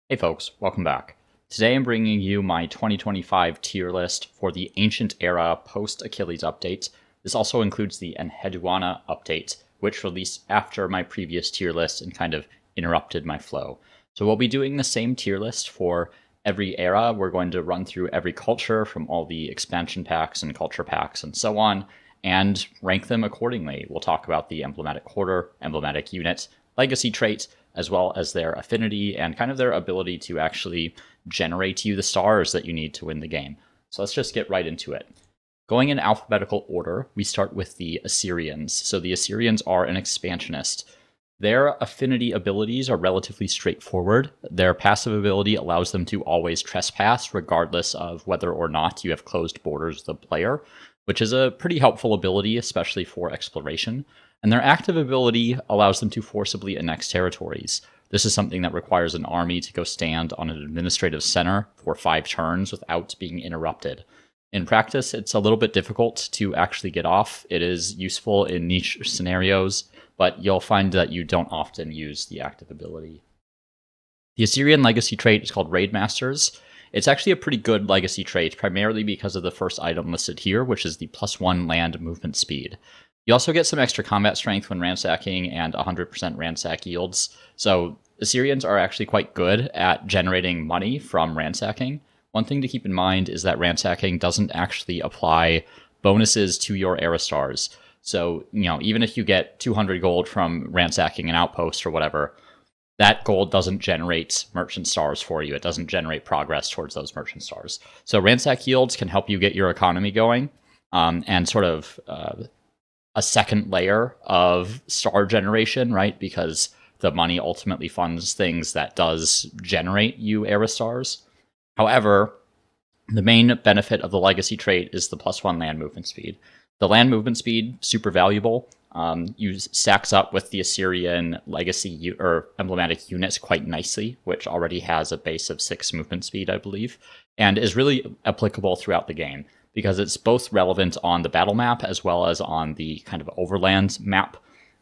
Hey folks, welcome back. Today I'm bringing you my 2025 tier list for the Ancient Era post-Achilles update. This also includes the Enheduanna update, which released after my previous tier list and kind of interrupted my flow. So we'll be doing the same tier list for every era. We're going to run through every culture from all the expansion packs and culture packs and so on, and rank them accordingly. We'll talk about the emblematic quarter, emblematic unit, legacy trait, as well as their affinity and kind of their ability to actually generate you the stars that you need to win the game. So let's just get right into it. Going in alphabetical order, we start with the Assyrians. So the Assyrians are an expansionist. Their affinity abilities are relatively straightforward. Their passive ability allows them to always trespass, regardless of whether or not you have closed borders with the player, which is a pretty helpful ability, especially for exploration. And their active ability allows them to forcibly annex territories. This is something that requires an army to go stand on an administrative center for 5 turns without being interrupted. In practice, it's a little bit difficult to actually get off. It is useful in niche scenarios, but you'll find that you don't often use the active ability. The Assyrian legacy trait is called Raid Masters. It's actually a pretty good legacy trait, primarily because of the first item listed here, which is the +1 land movement speed. You also get some extra combat strength when ransacking and 100% ransack yields. So Assyrians are actually quite good at generating money from ransacking. One thing to keep in mind is that ransacking doesn't actually apply bonuses to your era stars. So, even if you get 200 gold from ransacking an outpost or whatever, that gold doesn't generate merchant stars for you. It doesn't generate progress towards those merchant stars. So ransack yields can help you get your economy going, and sort of a second layer of star generation, right? Because the money ultimately funds things that does generate you era stars. However, the main benefit of the legacy trait is the +1 land movement speed. The land movement speed, super valuable. Stacks up with the Assyrian legacy or emblematic units quite nicely, which already has a base of 6 movement speed, I believe, and is really applicable throughout the game, because it's both relevant on the battle map as well as on the kind of overland map,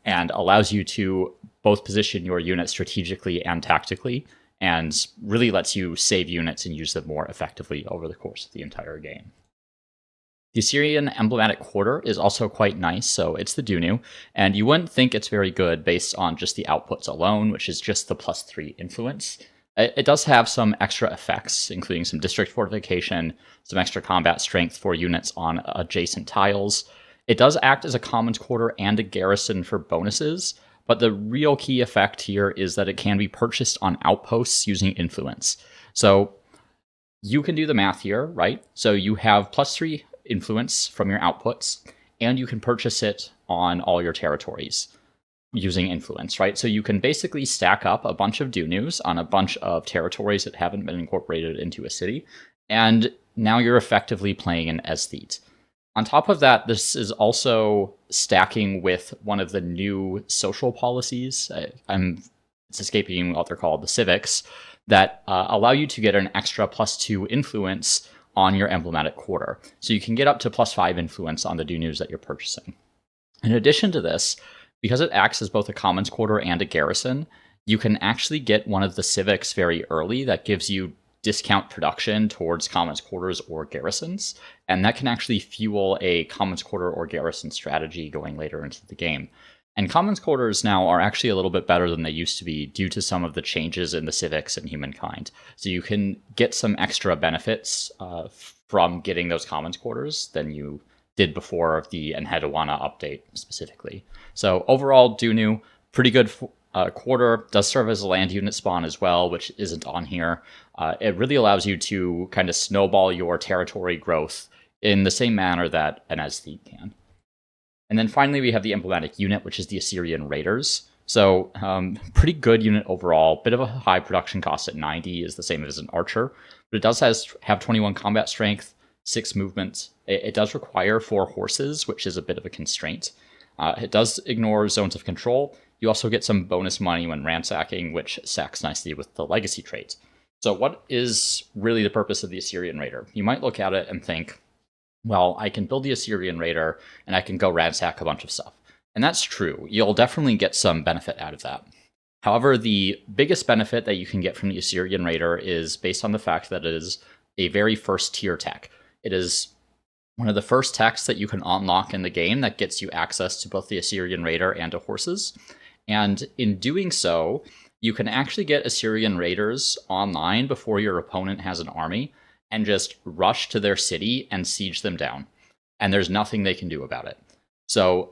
and allows you to both position your units strategically and tactically, and really lets you save units and use them more effectively over the course of the entire game. The Assyrian emblematic quarter is also quite nice, so it's the Dunu, and you wouldn't think it's very good based on just the outputs alone, which is just the +3 influence. It does have some extra effects, including some district fortification, some extra combat strength for units on adjacent tiles. It does act as a commons quarter and a garrison for bonuses, but the real key effect here is that it can be purchased on outposts using influence. So you can do the math here, right? So you have +3 influence from your outputs, and you can purchase it on all your territories using influence, right? So you can basically stack up a bunch of Dunus on a bunch of territories that haven't been incorporated into a city, and now you're effectively playing an aesthete. On top of that, this is also stacking with one of the new social policies. It's escaping me what they're called, the civics, that allow you to get an extra +2 influence on your emblematic quarter. So you can get up to +5 influence on the Dunus that you're purchasing. In addition to this, because it acts as both a commons quarter and a garrison, you can actually get one of the civics very early that gives you discount production towards commons quarters or garrisons, and that can actually fuel a commons quarter or garrison strategy going later into the game. And commons quarters now are actually a little bit better than they used to be due to some of the changes in the civics and Humankind. So you can get some extra benefits from getting those commons quarters than you did before the Enheduanna update specifically. So overall, Dunu, pretty good quarter, does serve as a land unit spawn as well, which isn't on here. It really allows you to kind of snowball your territory growth in the same manner that an aesthete can. And then finally, we have the emblematic unit, which is the Assyrian Raiders. So pretty good unit overall. Bit of a high production cost at 90, is the same as an archer, but it does have 21 combat strength, 6 movement. It does require 4 horses, which is a bit of a constraint. It does ignore zones of control. You also get some bonus money when ransacking, which stacks nicely with the legacy trait. So what is really the purpose of the Assyrian Raider? You might look at it and think, well, I can build the Assyrian Raider and I can go ransack a bunch of stuff. And that's true. You'll definitely get some benefit out of that. However, the biggest benefit that you can get from the Assyrian Raider is based on the fact that it is a very first tier tech. It is one of the first techs that you can unlock in the game that gets you access to both the Assyrian Raider and to horses. And in doing so, you can actually get Assyrian Raiders online before your opponent has an army and just rush to their city and siege them down. And there's nothing they can do about it. So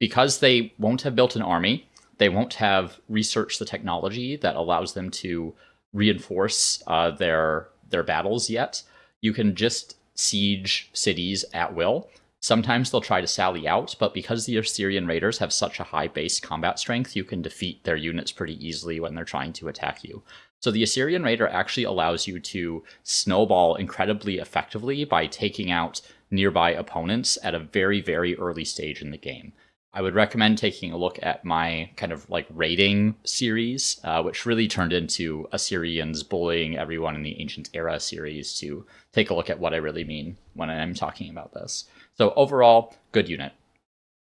because they won't have built an army, they won't have researched the technology that allows them to reinforce their battles yet, you can just siege cities at will. Sometimes they'll try to sally out, but because the Assyrian Raiders have such a high base combat strength, you can defeat their units pretty easily when they're trying to attack you. So the Assyrian Raider actually allows you to snowball incredibly effectively by taking out nearby opponents at a very, very early stage in the game. I would recommend taking a look at my kind of like raiding series, which really turned into Assyrians bullying everyone in the Ancient Era series, to take a look at what I really mean when I'm talking about this. So overall, good unit.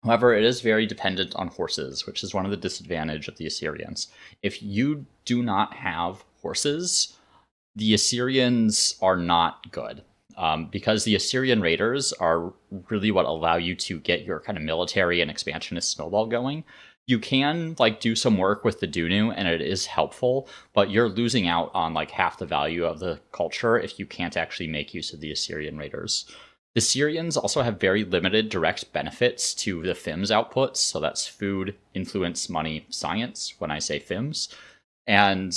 However, it is very dependent on horses, which is one of the disadvantages of the Assyrians. If you do not have horses, the Assyrians are not good. Because the Assyrian Raiders are really what allow you to get your kind of military and expansionist snowball going. You can like do some work with the Dunu, and it is helpful, but you're losing out on like half the value of the culture if you can't actually make use of the Assyrian Raiders. The Syrians also have very limited direct benefits to the FIMS outputs, so that's food, influence, money, science, when I say FIMS. And,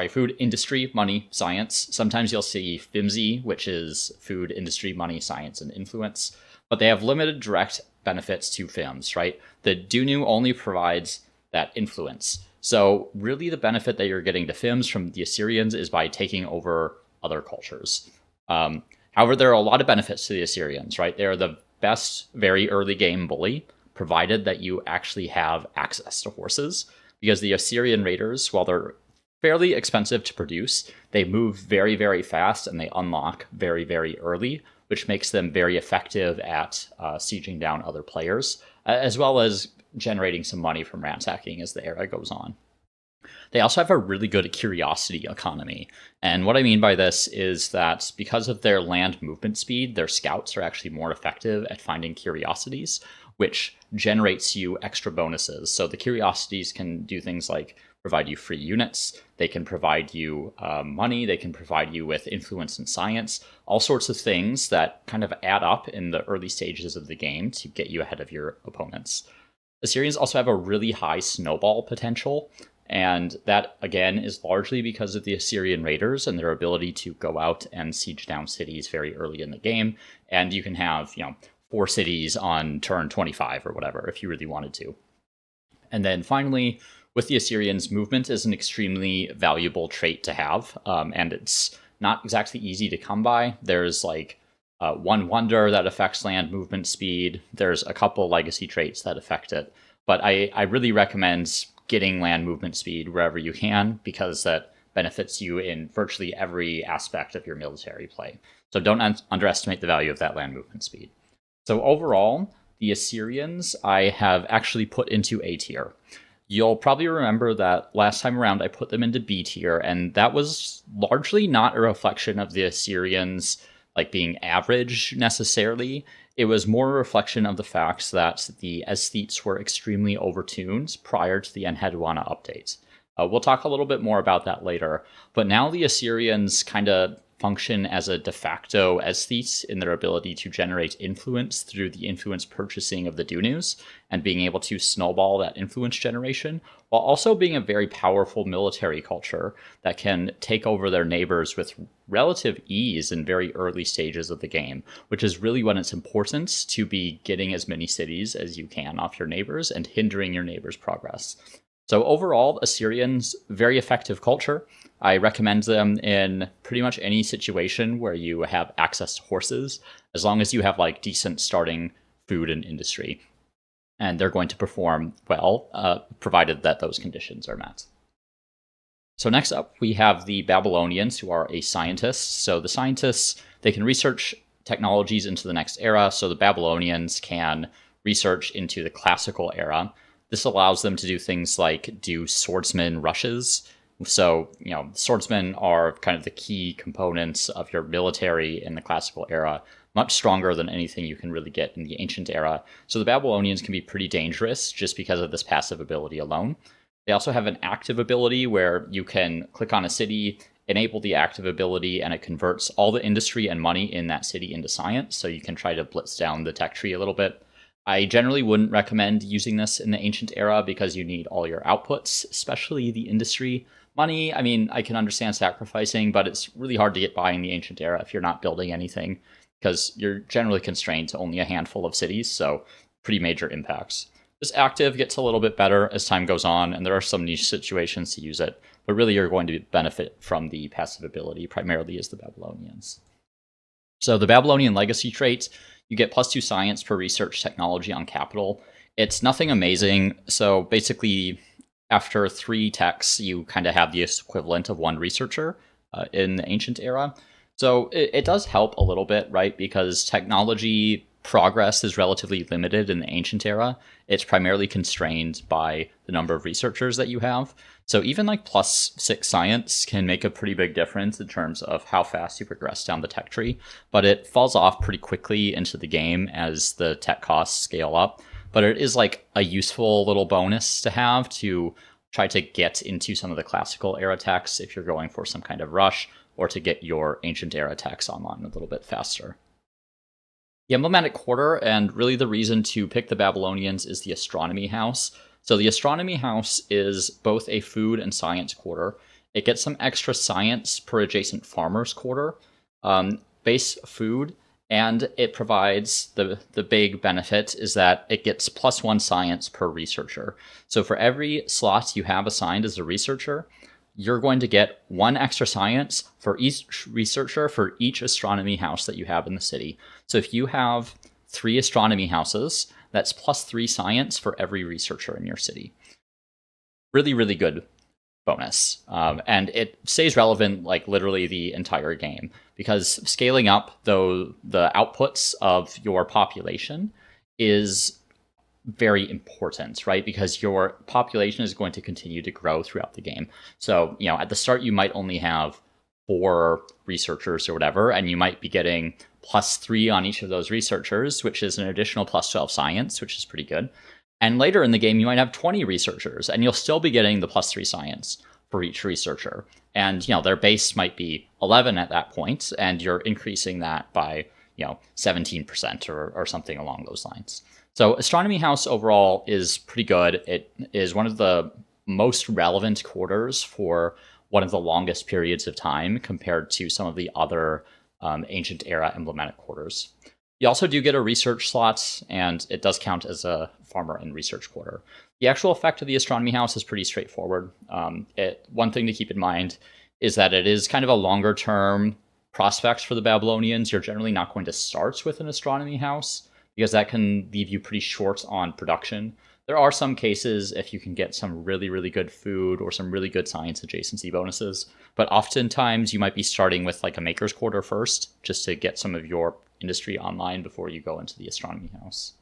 food, industry, money, science. Sometimes you'll see FIMSI, which is food, industry, money, science, and influence. But they have limited direct benefits to FIMS, right? The Dunu only provides that influence. So really the benefit that you're getting to FIMS from the Assyrians is by taking over other cultures. However, there are a lot of benefits to the Assyrians, right? They're the best very early game bully, provided that you actually have access to horses. Because the Assyrian Raiders, while they're fairly expensive to produce, they move very, very fast and they unlock very, very early, which makes them very effective at sieging down other players, as well as generating some money from ransacking as the era goes on. They also have a really good curiosity economy. And what I mean by this is that because of their land movement speed, their scouts are actually more effective at finding curiosities, which generates you extra bonuses. So the curiosities can do things like provide you free units, they can provide you money, they can provide you with influence and science, all sorts of things that kind of add up in the early stages of the game to get you ahead of your opponents. Assyrians also have a really high snowball potential, and that, again, is largely because of the Assyrian Raiders and their ability to go out and siege down cities very early in the game. And you can have, 4 cities on turn 25 or whatever, if you really wanted to. And then finally, with the Assyrians, movement is an extremely valuable trait to have, and it's not exactly easy to come by. There's one wonder that affects land movement speed. There's a couple legacy traits that affect it. But I really recommend getting land movement speed wherever you can, because that benefits you in virtually every aspect of your military play. So don't underestimate the value of that land movement speed. So overall, the Assyrians I have actually put into A tier. You'll probably remember that last time around I put them into B tier, and that was largely not a reflection of the Assyrians being average necessarily. It was more a reflection of the fact that the aesthetes were extremely overtuned prior to the Enheduanna update. We'll talk a little bit more about that later, but now the Assyrians kind of function as a de facto aesthete in their ability to generate influence through the influence purchasing of the Dunus and being able to snowball that influence generation, while also being a very powerful military culture that can take over their neighbors with relative ease in very early stages of the game, which is really when it's important to be getting as many cities as you can off your neighbors and hindering your neighbors' progress. So overall, Assyrians, very effective culture. I recommend them in pretty much any situation where you have access to horses, as long as you have decent starting food and industry. And they're going to perform well, provided that those conditions are met. So next up, we have the Babylonians, who are a scientist. So the scientists, they can research technologies into the next era. So the Babylonians can research into the classical era. This allows them to do things like do swordsman rushes. So, swordsmen are kind of the key components of your military in the classical era, much stronger than anything you can really get in the ancient era. So the Babylonians can be pretty dangerous just because of this passive ability alone. They also have an active ability where you can click on a city, enable the active ability, and it converts all the industry and money in that city into science, so you can try to blitz down the tech tree a little bit. I generally wouldn't recommend using this in the ancient era because you need all your outputs, especially the industry. Money, I mean, I can understand sacrificing, but it's really hard to get by in the ancient era if you're not building anything, because you're generally constrained to only a handful of cities, so pretty major impacts. This active gets a little bit better as time goes on, and there are some niche situations to use it, but really you're going to benefit from the passive ability, primarily as the Babylonians. So the Babylonian legacy trait, you get +2 science per research technology on capital. It's nothing amazing, so basically after 3 techs, you kind of have the equivalent of 1 researcher in the ancient era. So it does help a little bit, right? Because technology progress is relatively limited in the ancient era. It's primarily constrained by the number of researchers that you have. So even like +6 science can make a pretty big difference in terms of how fast you progress down the tech tree, but it falls off pretty quickly into the game as the tech costs scale up. But it is like a useful little bonus to have to try to get into some of the classical era techs if you're going for some kind of rush, or to get your ancient era techs online a little bit faster. The emblematic quarter, and really the reason to pick the Babylonians, is the astronomy house. So the astronomy house is both a food and science quarter. It gets some extra science per adjacent farmer's quarter, base food, and it provides the big benefit is that it gets +1 science per researcher. So for every slot you have assigned as a researcher, you're going to get 1 extra science for each researcher for each astronomy house that you have in the city. So if you have 3 astronomy houses, that's +3 science for every researcher in your city. Really, really good bonus. And it stays relevant like literally the entire game, because scaling up though the outputs of your population is very important, right? Because your population is going to continue to grow throughout the game. So, at the start, you might only have 4 researchers or whatever, and you might be getting +3 on each of those researchers, which is an additional +12 science, which is pretty good. And later in the game, you might have 20 researchers, and you'll still be getting the +3 science for each researcher. And, their base might be 11 at that point, and you're increasing that by, 17% or something along those lines. So Astronomy House overall is pretty good. It is one of the most relevant quarters for one of the longest periods of time compared to some of the other ancient era emblematic quarters. You also do get a research slot, and it does count as a farmer and research quarter. The actual effect of the Astronomy House is pretty straightforward. One thing to keep in mind is that it is kind of a longer term prospect for the Babylonians. You're generally not going to start with an Astronomy House, because that can leave you pretty short on production. There are some cases if you can get some really, really good food or some really good science adjacency bonuses, but oftentimes you might be starting with like a maker's quarter first, just to get some of your industry online before you go into the astronomy house.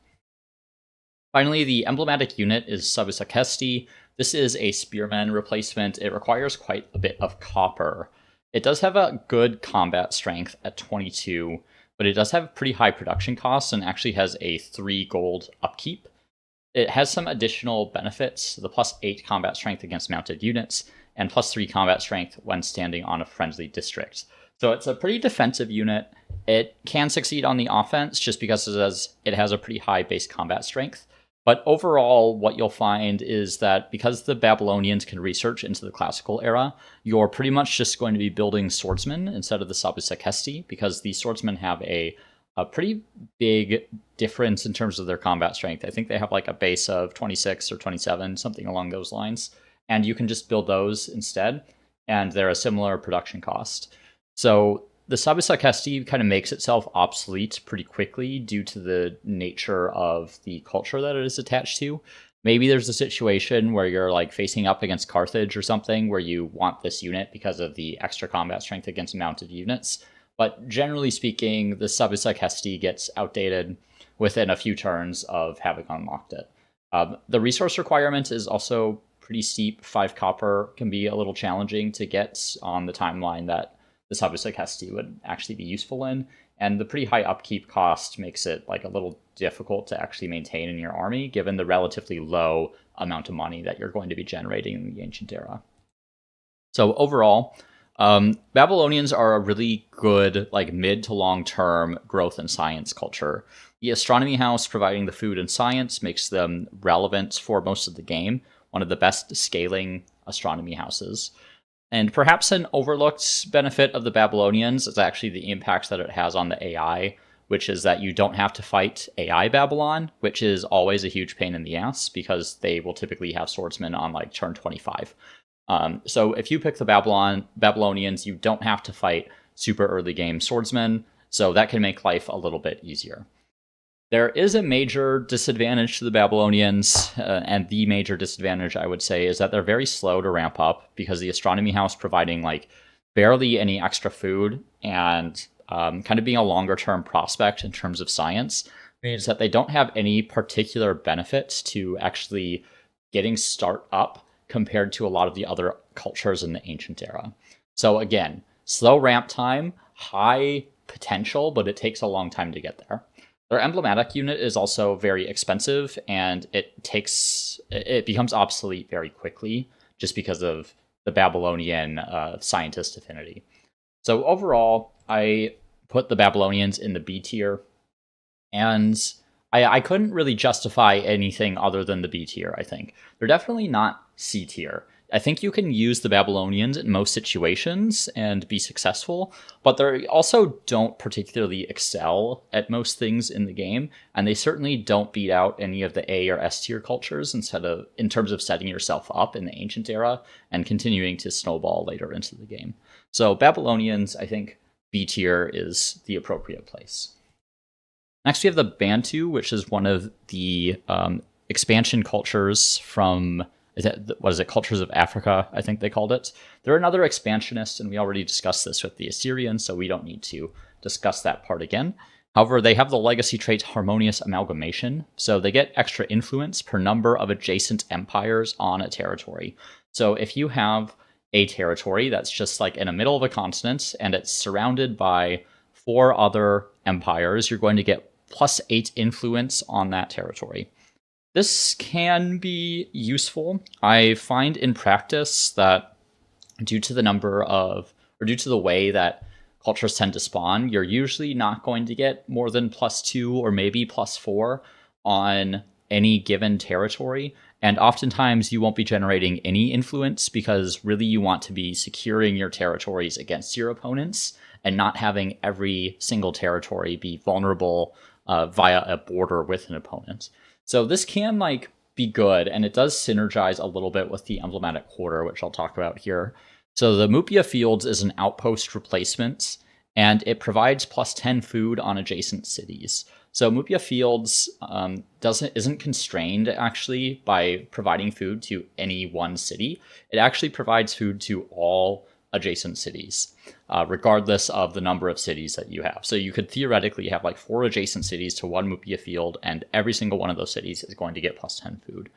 Finally, the emblematic unit is Sabusakesti. This is a spearman replacement. It requires quite a bit of copper. It does have a good combat strength at 22, but it does have pretty high production costs and actually has a 3 gold upkeep. It has some additional benefits, the +8 combat strength against mounted units, and +3 combat strength when standing on a friendly district. So it's a pretty defensive unit. It can succeed on the offense just because it has a pretty high base combat strength. But overall, what you'll find is that because the Babylonians can research into the classical era, you're pretty much just going to be building swordsmen instead of the Sabusakesti, because the swordsmen have a pretty big difference in terms of their combat strength. I think they have like a base of 26 or 27, something along those lines. And you can just build those instead, and they're a similar production cost. So the Sabusakesti kind of makes itself obsolete pretty quickly due to the nature of the culture that it is attached to. Maybe there's a situation where you're like facing up against Carthage or something where you want this unit because of the extra combat strength against mounted units. But generally speaking, the Sabusakesti gets outdated within a few turns of having unlocked it. The resource requirement is also pretty steep. 5 copper can be a little challenging to get on the timeline that the Sabusakesti would actually be useful in. And the pretty high upkeep cost makes it like a little difficult to actually maintain in your army, given the relatively low amount of money that you're going to be generating in the ancient era. So overall, Babylonians are a really good like mid to long-term growth and science culture. The astronomy house providing the food and science makes them relevant for most of the game, one of the best scaling astronomy houses. And perhaps an overlooked benefit of the Babylonians is actually the impact that it has on the AI, which is that you don't have to fight AI Babylon, which is always a huge pain in the ass because they will typically have swordsmen on like turn 25. So if you pick the Babylonians, you don't have to fight super early game swordsmen, so that can make life a little bit easier. There is a major disadvantage to the Babylonians, and the major disadvantage, I would say, is that they're very slow to ramp up because the astronomy house providing like barely any extra food and kind of being a longer term prospect in terms of science means that they don't have any particular benefits to actually getting start up compared to a lot of the other cultures in the ancient era. So again, slow ramp time, high potential, but it takes a long time to get there. Their emblematic unit is also very expensive, and it becomes obsolete very quickly just because of the Babylonian scientist affinity. So overall, I put the Babylonians in the B tier, and I couldn't really justify anything other than the B tier, I think. They're definitely not C tier. I think you can use the Babylonians in most situations and be successful, but they also don't particularly excel at most things in the game, and they certainly don't beat out any of the A or S tier cultures in terms of setting yourself up in the ancient era and continuing to snowball later into the game. So Babylonians, I think B tier is the appropriate place. Next, we have the Bantu, which is one of the expansion cultures from, Cultures of Africa, I think they called it. They're another expansionist, and we already discussed this with the Assyrians, so we don't need to discuss that part again. However, they have the legacy trait Harmonious Amalgamation, so they get extra influence per number of adjacent empires on a territory. So if you have a territory that's just like in the middle of a continent, and it's surrounded by 4 other empires, you're going to get +8 influence on that territory. This can be useful. I find in practice that due to the way that cultures tend to spawn, you're usually not going to get more than +2 or maybe +4 on any given territory. And oftentimes you won't be generating any influence because really you want to be securing your territories against your opponents and not having every single territory be vulnerable via a border with an opponent. So this can be good, and it does synergize a little bit with the emblematic quarter, which I'll talk about here. So the Mupia Fields is an outpost replacement, and it provides +10 food on adjacent cities. So Mupia Fields isn't constrained actually by providing food to any one city. It actually provides food to all adjacent cities, regardless of the number of cities that you have. So you could theoretically have 4 adjacent cities to one Mupia field, and every single one of those cities is going to get +10 food.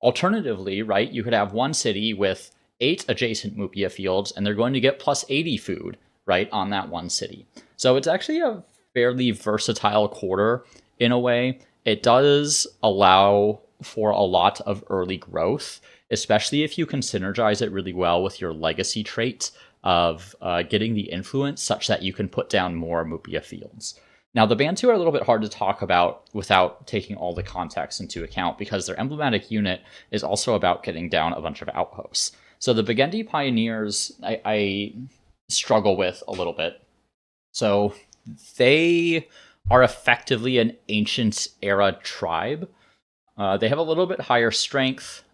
Alternatively, right, you could have one city with 8 adjacent Mupia fields, and they're going to get +80 food, right, on that one city. So it's actually a fairly versatile quarter in a way. It does allow for a lot of early growth, especially if you can synergize it really well with your legacy trait of getting the influence such that you can put down more Mupia fields. Now, the Bantu are a little bit hard to talk about without taking all the context into account because their emblematic unit is also about getting down a bunch of outposts. So the Bagendi Pioneers, I struggle with a little bit. So they are effectively an ancient era tribe. They have a little bit higher strength.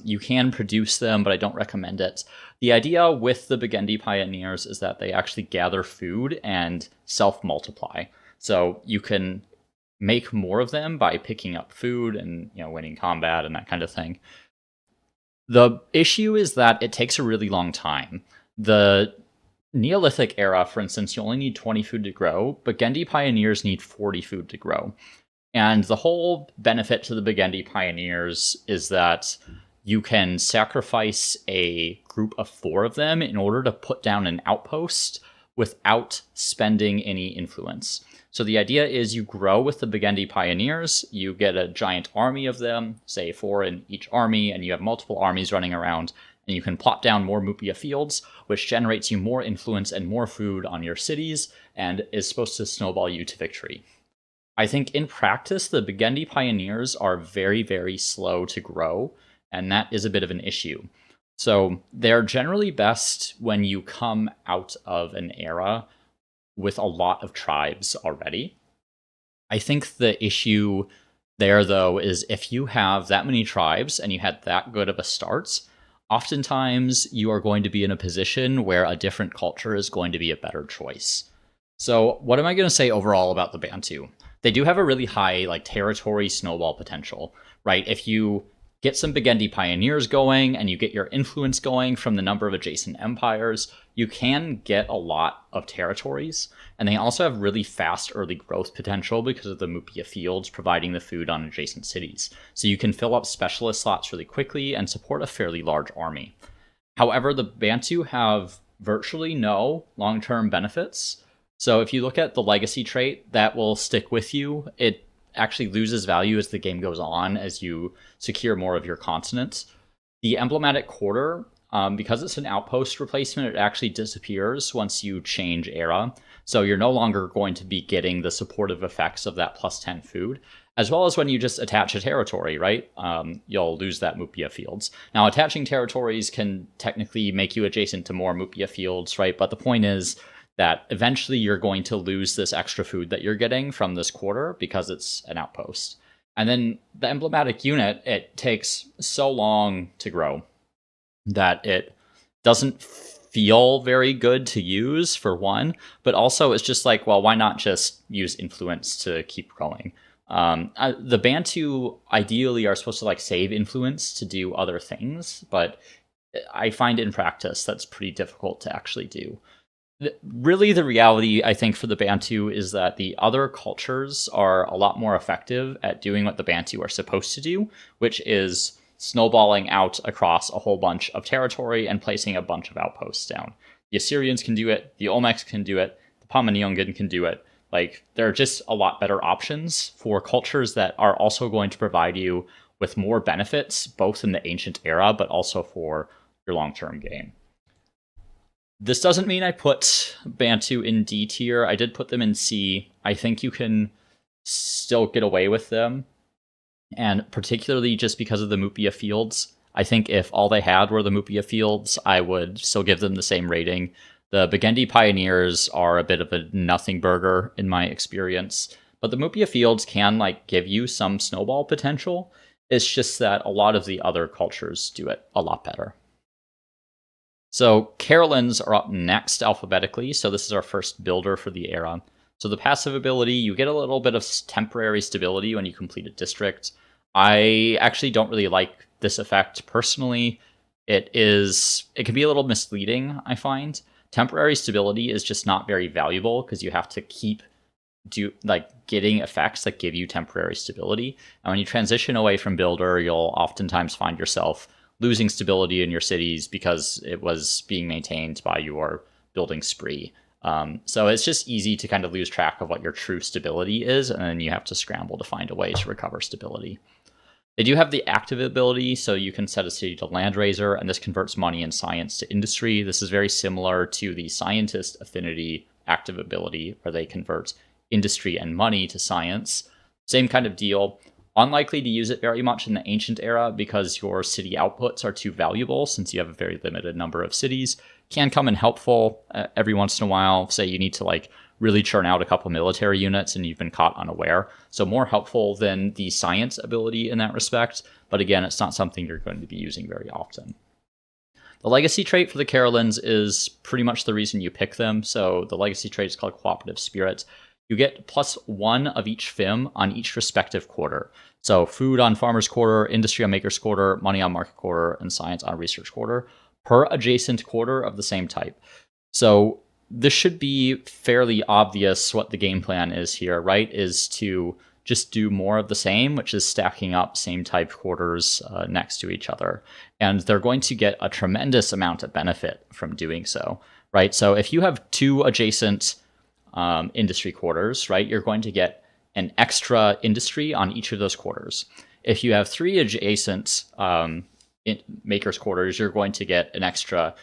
You can produce them, but I don't recommend it. The idea with the Bagendi Pioneers is that they actually gather food and self-multiply. So you can make more of them by picking up food and winning combat and that kind of thing. The issue is that it takes a really long time. The Neolithic era, for instance, you only need 20 food to grow, but Bagendi Pioneers need 40 food to grow. And the whole benefit to the Burgundy pioneers is that you can sacrifice a group of 4 of them in order to put down an outpost without spending any influence. So the idea is you grow with the Burgundy pioneers, you get a giant army of them, say 4 in each army, and you have multiple armies running around, and you can plop down more Mupia fields, which generates you more influence and more food on your cities, and is supposed to snowball you to victory. I think in practice, the Burgundy pioneers are very, very slow to grow, and that is a bit of an issue. So they're generally best when you come out of an era with a lot of tribes already. I think the issue there, though, is if you have that many tribes and you had that good of a start, oftentimes you are going to be in a position where a different culture is going to be a better choice. So what am I going to say overall about the Bantu? They do have a really high territory snowball potential, right? If you get some Burgundy pioneers going and you get your influence going from the number of adjacent empires, you can get a lot of territories. And they also have really fast early growth potential because of the Mupia fields providing the food on adjacent cities. So you can fill up specialist slots really quickly and support a fairly large army. However, the Bantu have virtually no long-term benefits. So if you look at the legacy trait, that will stick with you. It actually loses value as the game goes on, as you secure more of your continents. The emblematic quarter, because it's an outpost replacement, it actually disappears once you change era. So you're no longer going to be getting the supportive effects of that +10 food, as well as when you just attach a territory, right? You'll lose that Mupia fields. Now, attaching territories can technically make you adjacent to more Mupia fields, right? But the point is that eventually you're going to lose this extra food that you're getting from this quarter because it's an outpost. And then the emblematic unit, it takes so long to grow that it doesn't feel very good to use, for one, but also it's just like, well, why not just use influence to keep growing? The Bantu ideally are supposed to save influence to do other things, but I find in practice that's pretty difficult to actually do. Really, the reality, I think, for the Bantu is that the other cultures are a lot more effective at doing what the Bantu are supposed to do, which is snowballing out across a whole bunch of territory and placing a bunch of outposts down. The Assyrians can do it, the Olmecs can do it, the Pama-Nyungan can do it. There are just a lot better options for cultures that are also going to provide you with more benefits, both in the ancient era, but also for your long-term game. This doesn't mean I put Bantu in D tier. I did put them in C. I think you can still get away with them. And particularly just because of the Mupia fields. I think if all they had were the Mupia fields, I would still give them the same rating. The Burgundy pioneers are a bit of a nothing burger in my experience. But the Mupia fields can give you some snowball potential. It's just that a lot of the other cultures do it a lot better. So Caralans are up next alphabetically, so this is our first builder for the era. So the passive ability, you get a little bit of temporary stability when you complete a district. I actually don't really like this effect personally. It can be a little misleading, I find. Temporary stability is just not very valuable because you have to keep getting effects that give you temporary stability. And when you transition away from builder, you'll oftentimes find yourself losing stability in your cities because it was being maintained by your building spree. So it's just easy to kind of lose track of what your true stability is, and then you have to scramble to find a way to recover stability. They do have the active ability, so you can set a city to land raiser, and this converts money and science to industry. This is very similar to the scientist affinity active ability, where they convert industry and money to science. Same kind of deal. Unlikely to use it very much in the ancient era because your city outputs are too valuable since you have a very limited number of cities. Can come in helpful every once in a while. Say you need to really churn out a couple military units and you've been caught unaware. So more helpful than the science ability in that respect. But again, it's not something you're going to be using very often. The legacy trait for the Caralans is pretty much the reason you pick them. So the legacy trait is called Cooperative Spirit. You get +1 of each FIM on each respective quarter. So food on farmer's quarter, industry on maker's quarter, money on market quarter, and science on research quarter per adjacent quarter of the same type. So this should be fairly obvious what the game plan is here, right? Is to just do more of the same, which is stacking up same type quarters next to each other. And they're going to get a tremendous amount of benefit from doing so, right? So if you have 2 adjacent industry quarters, right, you're going to get an extra industry on each of those quarters. If you have 3 adjacent makers quarters, you're going to get an extra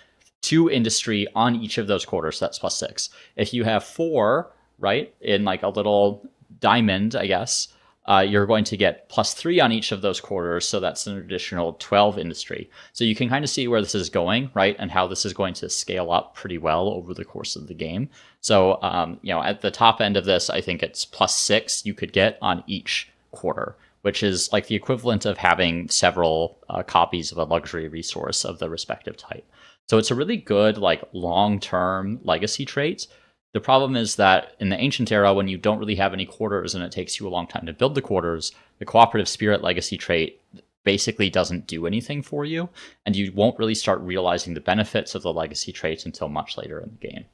2 industry on each of those quarters. That's +6. If you have 4, right, in like a little diamond, I guess, you're going to get +3 on each of those quarters. So that's an additional 12 industry. So you can kind of see where this is going, right, and how this is going to scale up pretty well over the course of the game. So, at the top end of this, I think it's +6 you could get on each quarter, which is like the equivalent of having several copies of a luxury resource of the respective type. So it's a really good, like, long-term legacy trait. The problem is that in the ancient era, when you don't really have any quarters and it takes you a long time to build the quarters, the cooperative spirit legacy trait basically doesn't do anything for you, and you won't really start realizing the benefits of the legacy traits until much later in the game.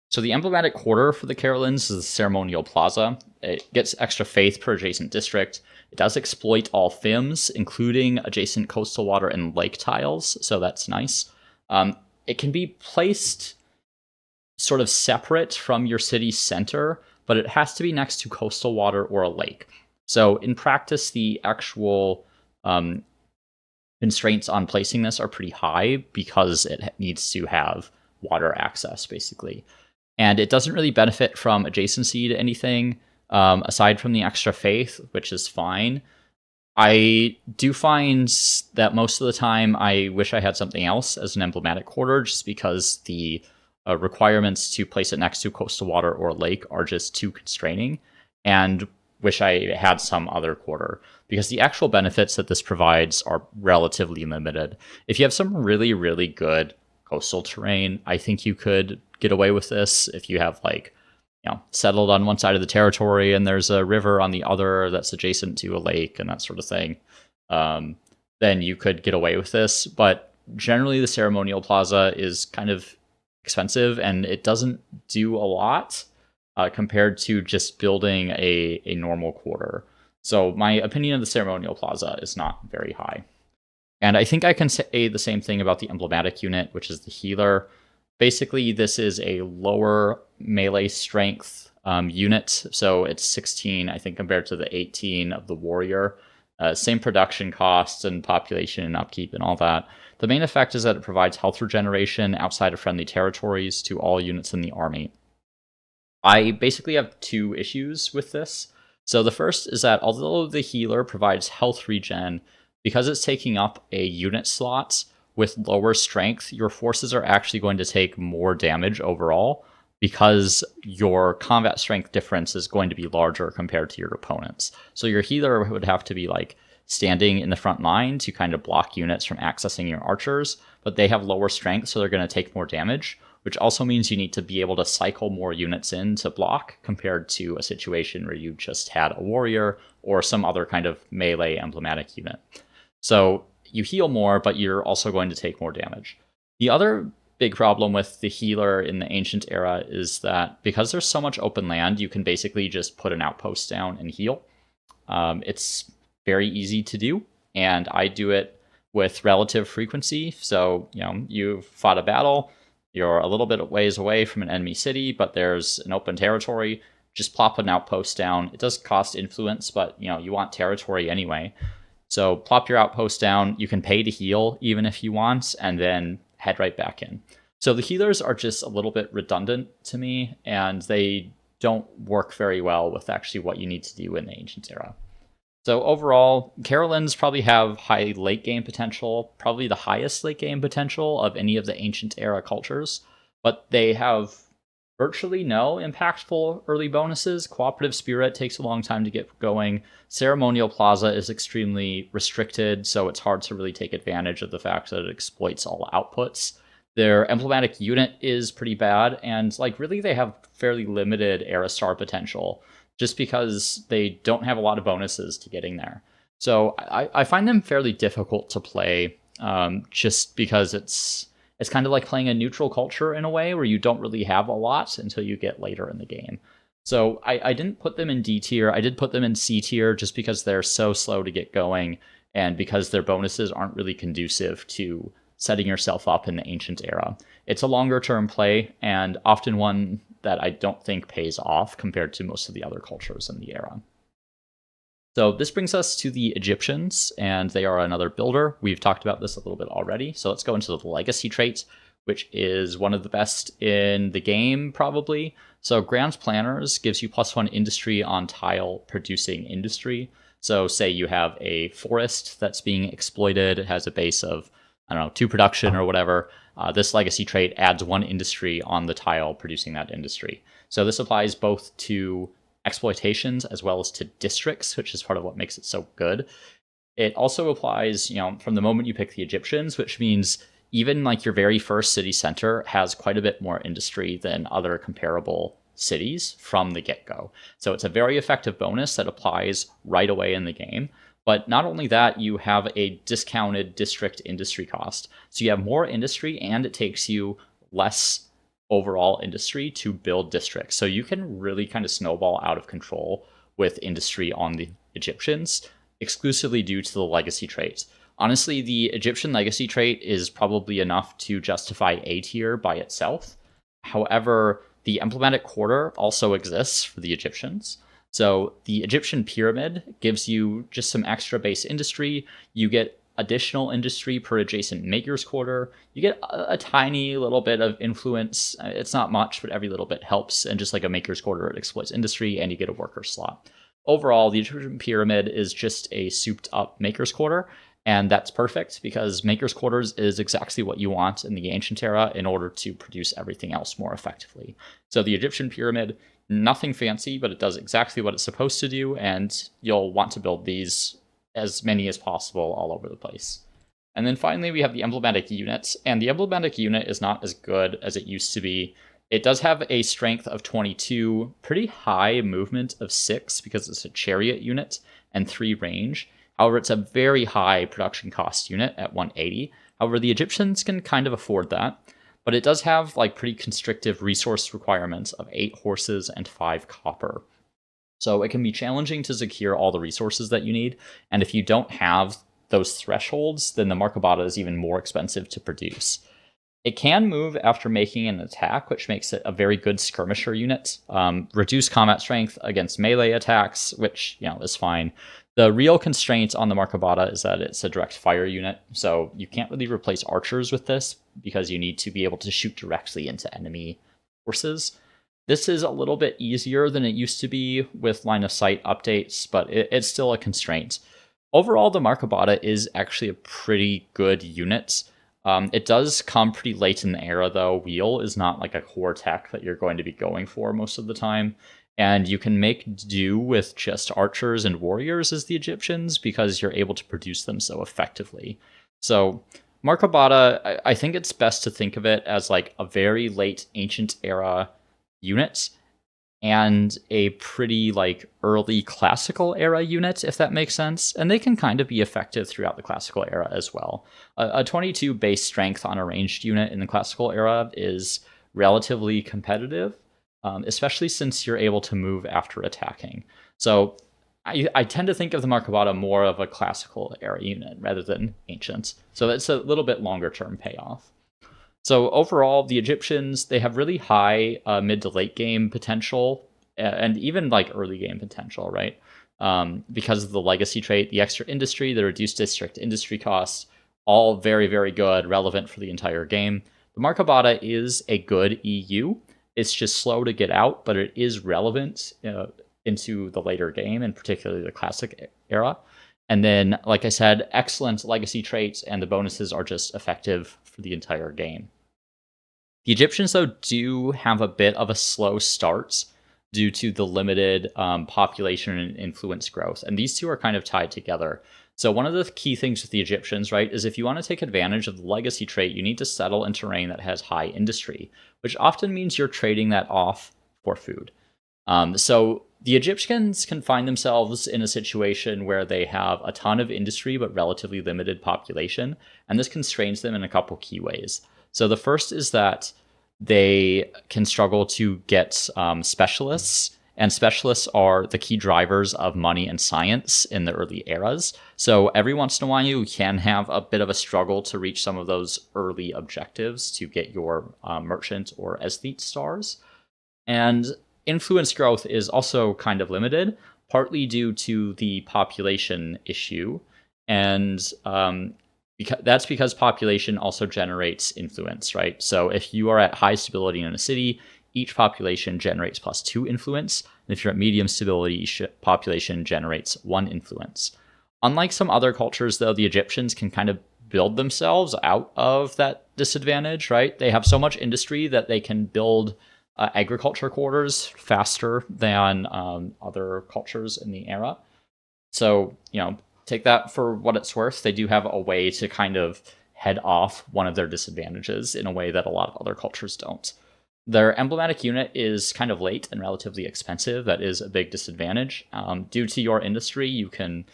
So the emblematic quarter for the Caralans is the ceremonial plaza. It gets extra faith per adjacent district. It does exploit all FIMs, including adjacent coastal water and lake tiles, so that's nice. It can be placed sort of separate from your city's center, but it has to be next to coastal water or a lake. So in practice, the actual constraints on placing this are pretty high because it needs to have water access, basically. And it doesn't really benefit from adjacency to anything aside from the extra faith, which is fine. I do find that most of the time I wish I had something else as an emblematic quarter, just because the requirements to place it next to coastal water or lake are just too constraining, and wish I had some other quarter, because the actual benefits that this provides are relatively limited. If you have some really, really good coastal terrain, I think you could get away with this. If you have, like, settled on one side of the territory and there's a river on the other that's adjacent to a lake and that sort of thing, then you could get away with this. But generally the ceremonial plaza is kind of expensive and it doesn't do a lot compared to just building a normal quarter. So my opinion of the ceremonial plaza is not very high. And I think I can say the same thing about the emblematic unit, which is the healer. Basically, this is a lower melee strength unit, so it's 16, I think, compared to the 18 of the warrior. Same production costs and population and upkeep and all that. The main effect is that it provides health regeneration outside of friendly territories to all units in the army. I basically have 2 issues with this. So the first is that although the healer provides health regen, because it's taking up a unit slot with lower strength, your forces are actually going to take more damage overall, because your combat strength difference is going to be larger compared to your opponents. So your healer would have to be, like, standing in the front line to kind of block units from accessing your archers, but they have lower strength, so they're going to take more damage, which also means you need to be able to cycle more units in to block compared to a situation where you just had a warrior or some other kind of melee emblematic unit. So you heal more, but you're also going to take more damage. The other big problem with the healer in the ancient era is that because there's so much open land, you can basically just put an outpost down and heal. It's very easy to do, and I do it with relative frequency. So, you've fought a battle, you're a little bit ways away from an enemy city, but there's an open territory, just plop an outpost down. It does cost influence, but you want territory anyway. So plop your outpost down, you can pay to heal even if you want, and then head right back in. So the healers are just a little bit redundant to me, and they don't work very well with actually what you need to do in the ancient era. So overall, Caralans probably have high late game potential, probably the highest late game potential of any of the ancient era cultures, but they have virtually no impactful early bonuses. Cooperative Spirit takes a long time to get going. Ceremonial Plaza is extremely restricted, so it's hard to really take advantage of the fact that it exploits all outputs. Their emblematic unit is pretty bad, and really they have fairly limited Era Star potential, just because they don't have a lot of bonuses to getting there. So I find them fairly difficult to play, just because it's kind of like playing a neutral culture in a way where you don't really have a lot until you get later in the game. So I didn't put them in D tier. I did put them in C tier just because they're so slow to get going and because their bonuses aren't really conducive to setting yourself up in the ancient era. It's a longer term play and often one that I don't think pays off compared to most of the other cultures in the era. So this brings us to the Egyptians, and they are another builder. We've talked about this a little bit already. So let's go into the legacy trait, which is one of the best in the game, probably. So Grand Planners gives you +1 industry on tile producing industry. So say you have a forest that's being exploited, it has a base of, I don't know, 2 production or whatever. This legacy trait adds 1 industry on the tile producing that industry. So this applies both to exploitations as well as to districts, which is part of what makes it so good. It also applies, from the moment you pick the Egyptians, which means even like your very first city center has quite a bit more industry than other comparable cities from the get-go. So it's a very effective bonus that applies right away in the game. But not only that, you have a discounted district industry cost. So you have more industry and it takes you less overall industry to build districts. So you can really kind of snowball out of control with industry on the Egyptians, exclusively due to the legacy traits. Honestly, the Egyptian legacy trait is probably enough to justify A tier by itself. However, the emblematic quarter also exists for the Egyptians. So the Egyptian pyramid gives you just some extra base industry. You get additional industry per adjacent maker's quarter. You get a tiny little bit of influence. It's not much, but every little bit helps. And just like a maker's quarter, it exploits industry and you get a worker slot. Overall, the Egyptian pyramid is just a souped up maker's quarter. And that's perfect because maker's quarters is exactly what you want in the ancient era in order to produce everything else more effectively. So the Egyptian pyramid, nothing fancy, but it does exactly what it's supposed to do. And you'll want to build these as many as possible all over the place. And then finally, we have the emblematic unit, and the emblematic unit is not as good as it used to be. It does have a strength of 22, pretty high movement of 6 because it's a chariot unit, and 3 range. However, it's a very high production cost unit at 180. However, the Egyptians can kind of afford that, but it does have like pretty constrictive resource requirements of 8 horses and 5 copper. So it can be challenging to secure all the resources that you need. And if you don't have those thresholds, then the Markabata is even more expensive to produce. It can move after making an attack, which makes it a very good skirmisher unit. Reduce combat strength against melee attacks, which is fine. The real constraint on the Markabata is that it's a direct fire unit. So you can't really replace archers with this because you need to be able to shoot directly into enemy forces. This is a little bit easier than it used to be with line of sight updates, but it's still a constraint. Overall, the Markabata is actually a pretty good unit. It does come pretty late in the era, though. Wheel is not like a core tech that you're going to be going for most of the time. And you can make do with just archers and warriors as the Egyptians because you're able to produce them so effectively. So Markabata, I think it's best to think of it as like a very late ancient era units and a pretty like early classical era unit, if that makes sense. And they can kind of be effective throughout the classical era as well. A 22 base strength on a ranged unit in the classical era is relatively competitive, especially since you're able to move after attacking. So I tend to think of the Markabata more of a classical era unit rather than ancient. So it's a little bit longer term payoff. So overall, the Egyptians, they have really high mid to late game potential and even like early game potential, right? Because of the legacy trait, the extra industry, the reduced district industry costs, all very, very good, relevant for the entire game. The Markabata is a good EU. It's just slow to get out, but it is relevant into the later game, and particularly the classic era. And then, like I said, excellent legacy traits, and the bonuses are just effective for the entire game. The Egyptians, though, do have a bit of a slow start due to the limited population and influence growth. And these two are kind of tied together. So one of the key things with the Egyptians, right, is if you want to take advantage of the legacy trait, you need to settle in terrain that has high industry, which often means you're trading that off for food. So the Egyptians can find themselves in a situation where they have a ton of industry but relatively limited population, and this constrains them in a couple key ways. So the first is that they can struggle to get specialists and specialists are the key drivers of money and science in the early eras. So every once in a while, you can have a bit of a struggle to reach some of those early objectives to get your merchant or aesthete stars. And influence growth is also kind of limited, partly due to the population issue. And that's because population also generates influence, right? So if you are at high stability in a city, each population generates +2 influence. And if you're at medium stability, each population generates 1 influence. Unlike some other cultures, though, the Egyptians can kind of build themselves out of that disadvantage, right? They have so much industry that they can build agriculture quarters faster than other cultures in the era. So, take that for what it's worth. They do have a way to kind of head off one of their disadvantages in a way that a lot of other cultures don't. Their emblematic unit is kind of late and relatively expensive. That is a big disadvantage. Due to your industry, you can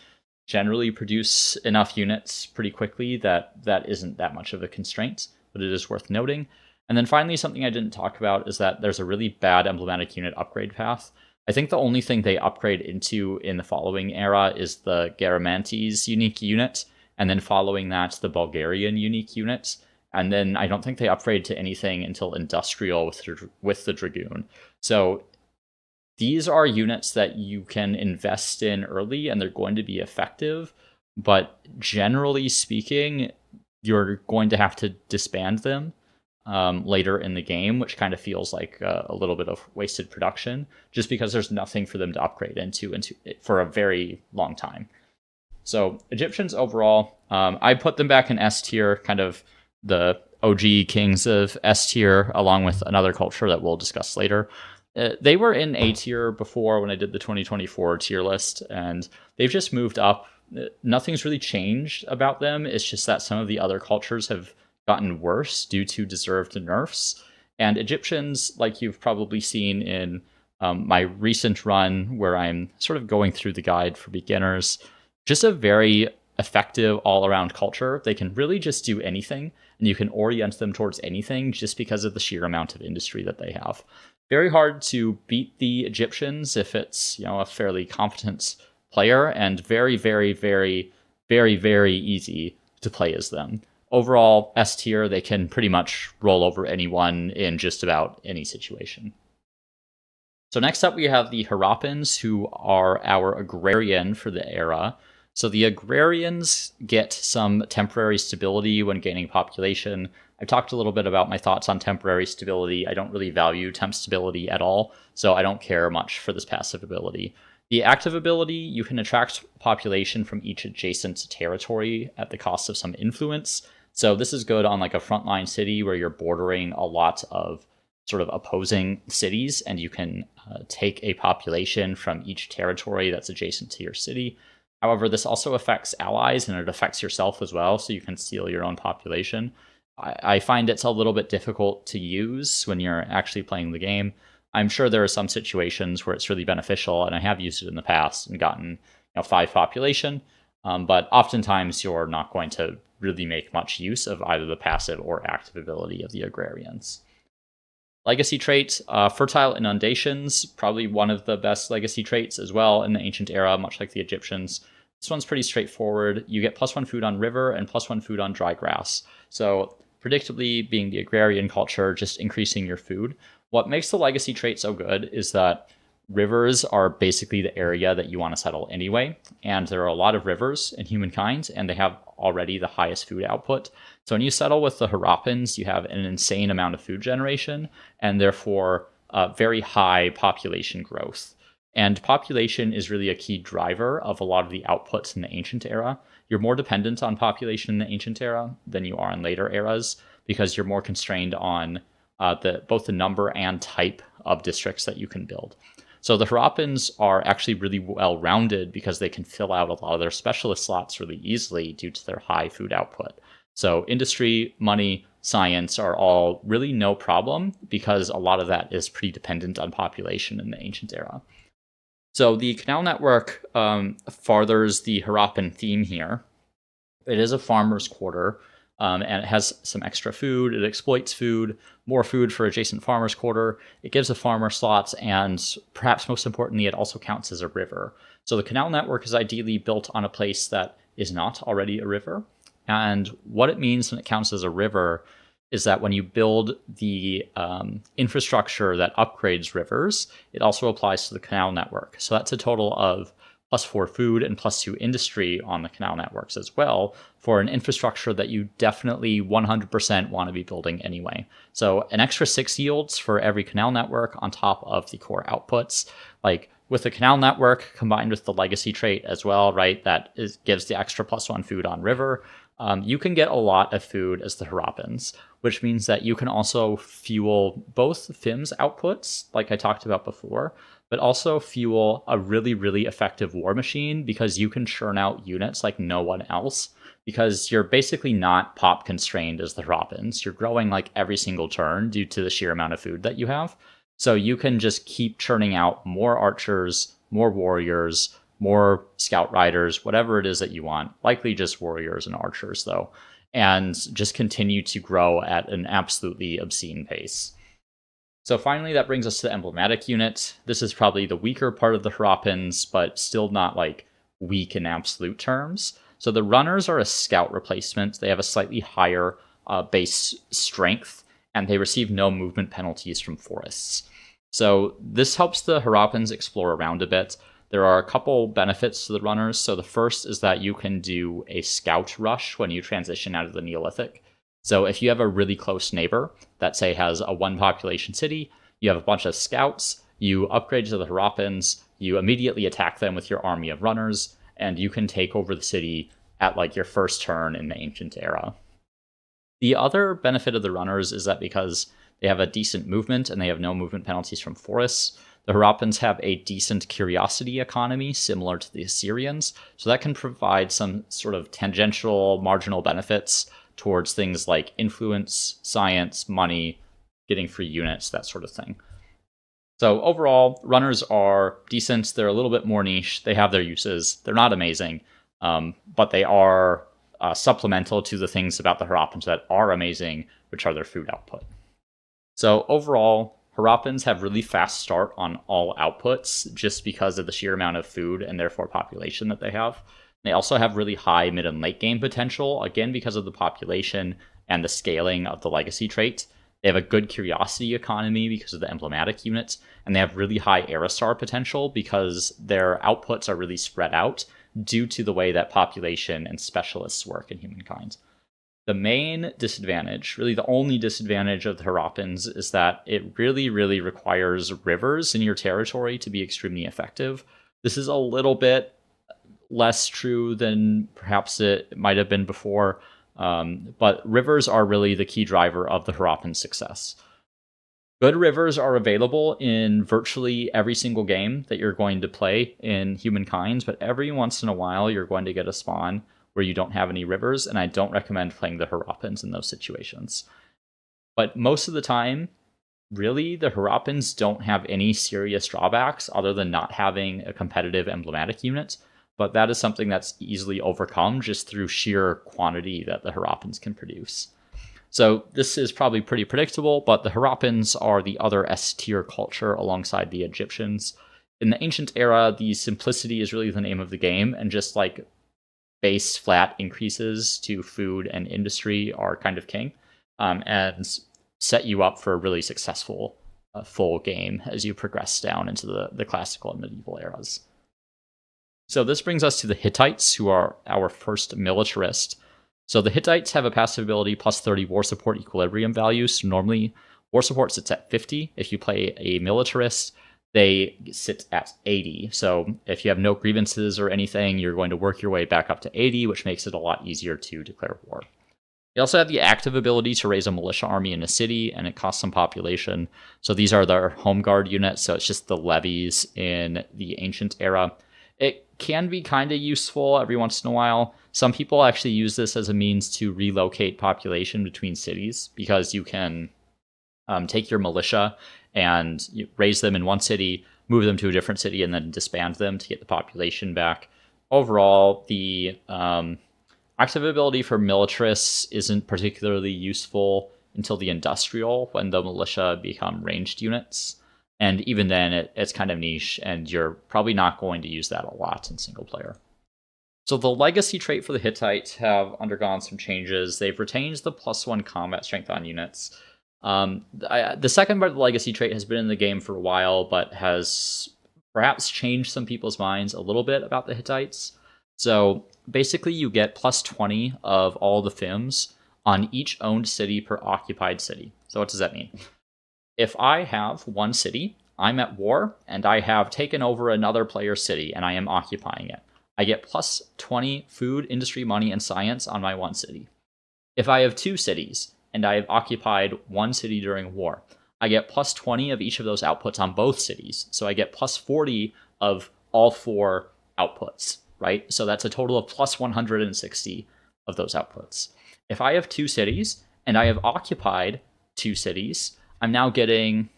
generally produce enough units pretty quickly that isn't that much of a constraint, but it is worth noting. And then finally, something I didn't talk about is that there's a really bad emblematic unit upgrade path. I think the only thing they upgrade into in the following era is the Garamantes unique unit, and then following that, the Bulgarian unique unit. And then I don't think they upgrade to anything until Industrial with the Dragoon. So these are units that you can invest in early, and they're going to be effective. But generally speaking, you're going to have to disband them later in the game, which kind of feels like a little bit of wasted production, just because there's nothing for them to upgrade into for a very long time. So Egyptians overall, I put them back in S tier, kind of the OG kings of S tier, along with another culture that we'll discuss later. They were in A tier before when I did the 2024 tier list, and they've just moved up. Nothing's really changed about them. It's just that some of the other cultures have gotten worse due to deserved nerfs. And Egyptians, like you've probably seen in my recent run, where I'm sort of going through the guide for beginners, just a very effective all-around culture. They can really just do anything, and you can orient them towards anything just because of the sheer amount of industry that they have. Very hard to beat the Egyptians if it's a fairly competent player, and very, very, very, very, very easy to play as them. Overall, S tier, they can pretty much roll over anyone in just about any situation. So next up, we have the Harappans, who are our agrarian for the era. So the agrarians get some temporary stability when gaining population. I've talked a little bit about my thoughts on temporary stability. I don't really value temp stability at all, so I don't care much for this passive ability. The active ability, you can attract population from each adjacent territory at the cost of some influence. So this is good on like a frontline city where you're bordering a lot of sort of opposing cities, and you can take a population from each territory that's adjacent to your city. However, this also affects allies, and it affects yourself as well, so you can steal your own population. I find it's a little bit difficult to use when you're actually playing the game. I'm sure there are some situations where it's really beneficial, and I have used it in the past and gotten 5 population, but oftentimes you're not going to really make much use of either the passive or active ability of the agrarians. Legacy trait, fertile inundations, probably one of the best legacy traits as well in the ancient era, much like the Egyptians. This one's pretty straightforward. You get +1 food on river and +1 food on dry grass. So predictably, being the agrarian culture, just increasing your food. What makes the legacy trait so good is that rivers are basically the area that you want to settle anyway, and there are a lot of rivers in Humankind, and they have already the highest food output. So when you settle with the Harappans, you have an insane amount of food generation, and therefore very high population growth. And population is really a key driver of a lot of the outputs in the ancient era. You're more dependent on population in the ancient era than you are in later eras, because you're more constrained on both the number and type of districts that you can build. So the Harappans are actually really well-rounded because they can fill out a lot of their specialist slots really easily due to their high food output. So industry, money, science are all really no problem because a lot of that is pretty dependent on population in the ancient era. So the canal network farthers the Harappan theme here. It is a farmer's quarter. and it has some extra food. It exploits food, more food for adjacent farmers' quarter. It gives a farmer slots, and perhaps most importantly, it also counts as a river. So the canal network is ideally built on a place that is not already a river. And what it means when it counts as a river is that when you build the infrastructure that upgrades rivers, it also applies to the canal network. So that's a total of +4 food and +2 industry on the canal networks as well for an infrastructure that you definitely 100% want to be building anyway. So an extra 6 yields for every canal network on top of the core outputs. Like with the canal network combined with the legacy trait as well, right, gives the extra +1 food on river. You can get a lot of food as the Harappans, which means that you can also fuel both FIM's outputs, like I talked about before, but also fuel a really, really effective war machine because you can churn out units like no one else, because you're basically not pop constrained as the Harappans. You're growing like every single turn due to the sheer amount of food that you have. So you can just keep churning out more archers, more warriors, more scout riders, whatever it is that you want, likely just warriors and archers though, and just continue to grow at an absolutely obscene pace. So finally, that brings us to the emblematic unit. This is probably the weaker part of the Harappans, but still not like weak in absolute terms. So the runners are a scout replacement. They have a slightly higher base strength, and they receive no movement penalties from forests. So this helps the Harappans explore around a bit. There are a couple benefits to the runners. So the first is that you can do a scout rush when you transition out of the Neolithic. So if you have a really close neighbor that, say, has a 1 population city, you have a bunch of scouts, you upgrade to the Harappans, you immediately attack them with your army of runners, and you can take over the city at like your first turn in the ancient era. The other benefit of the runners is that because they have a decent movement and they have no movement penalties from forests, the Harappans have a decent curiosity economy similar to the Assyrians, so that can provide some sort of tangential marginal benefits towards things like influence, science, money, getting free units, that sort of thing. So overall, runners are decent. They're a little bit more niche. They have their uses. They're not amazing, but they are supplemental to the things about the Harappans that are amazing, which are their food output. So overall, Harappans have really fast start on all outputs just because of the sheer amount of food and therefore population that they have. They also have really high mid and late game potential, again, because of the population and the scaling of the legacy trait. They have a good curiosity economy because of the emblematic units, and they have really high Aerostar potential because their outputs are really spread out due to the way that population and specialists work in Humankind. The main disadvantage, really the only disadvantage of the Harappans, is that it really, really requires rivers in your territory to be extremely effective. This is a little bit less true than perhaps it might have been before, but rivers are really the key driver of the Harappan success. Good rivers are available in virtually every single game that you're going to play in Humankind, but every once in a while you're going to get a spawn where you don't have any rivers, and I don't recommend playing the Harappans in those situations. But most of the time, really, the Harappans don't have any serious drawbacks other than not having a competitive emblematic unit, but that is something that's easily overcome just through sheer quantity that the Harappans can produce. So this is probably pretty predictable, but the Harappans are the other S-tier culture alongside the Egyptians. In the ancient era, the simplicity is really the name of the game, and just like base flat increases to food and industry are kind of king, and set you up for a really successful full game as you progress down into the classical and medieval eras. So this brings us to the Hittites, who are our first militarist. So the Hittites have a passive ability plus 30 war support equilibrium values. So normally, war support sits at 50. If you play a militarist, they sit at 80. So if you have no grievances or anything, you're going to work your way back up to 80, which makes it a lot easier to declare war. They also have the active ability to raise a militia army in a city, and it costs some population. So these are their home guard units, so it's just the levies in the ancient era. It can be kind of useful every once in a while. Some people actually use this as a means to relocate population between cities, because you can take your militia and raise them in one city, move them to a different city, and then disband them to get the population back. Overall, the Active ability for militarists isn't particularly useful until the industrial, when the militia become ranged units. And even then, it's kind of niche, and you're probably not going to use that a lot in single player. So the legacy trait for the Hittites have undergone some changes. They've retained the +1 combat strength on units. The second part of the legacy trait has been in the game for a while, but has perhaps changed some people's minds a little bit about the Hittites. So basically, you get +20 of all the FIMs on each owned city per occupied city. So what does that mean? If I have one city, I'm at war, and I have taken over another player's city, and I am occupying it, I get +20 food, industry, money, and science on my one city. If I have two cities, and I have occupied one city during war, I get +20 of each of those outputs on both cities. So I get +40 of all four outputs, right? So that's a total of +160 of those outputs. If I have two cities, and I have occupied two cities, I'm now getting,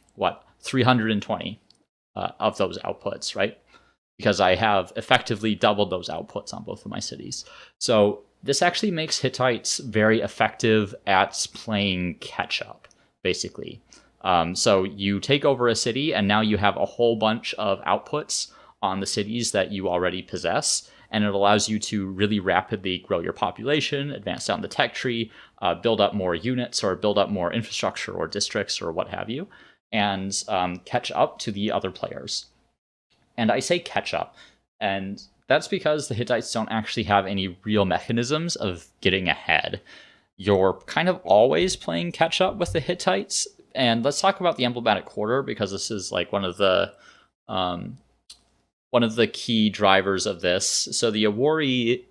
320 of those outputs, right? Because I have effectively doubled those outputs on both of my cities. So this actually makes Hittites very effective at playing catch-up, basically. So you take over a city, and now you have a whole bunch of outputs on the cities that you already possess, and it allows you to really rapidly grow your population, advance down the tech tree, build up more units, or build up more infrastructure or districts or what have you, and catch up to the other players. And I say catch up, and that's because the Hittites don't actually have any real mechanisms of getting ahead. You're kind of always playing catch up with the Hittites, and let's talk about the emblematic quarter, because this is like one of the key drivers of this. So the Awori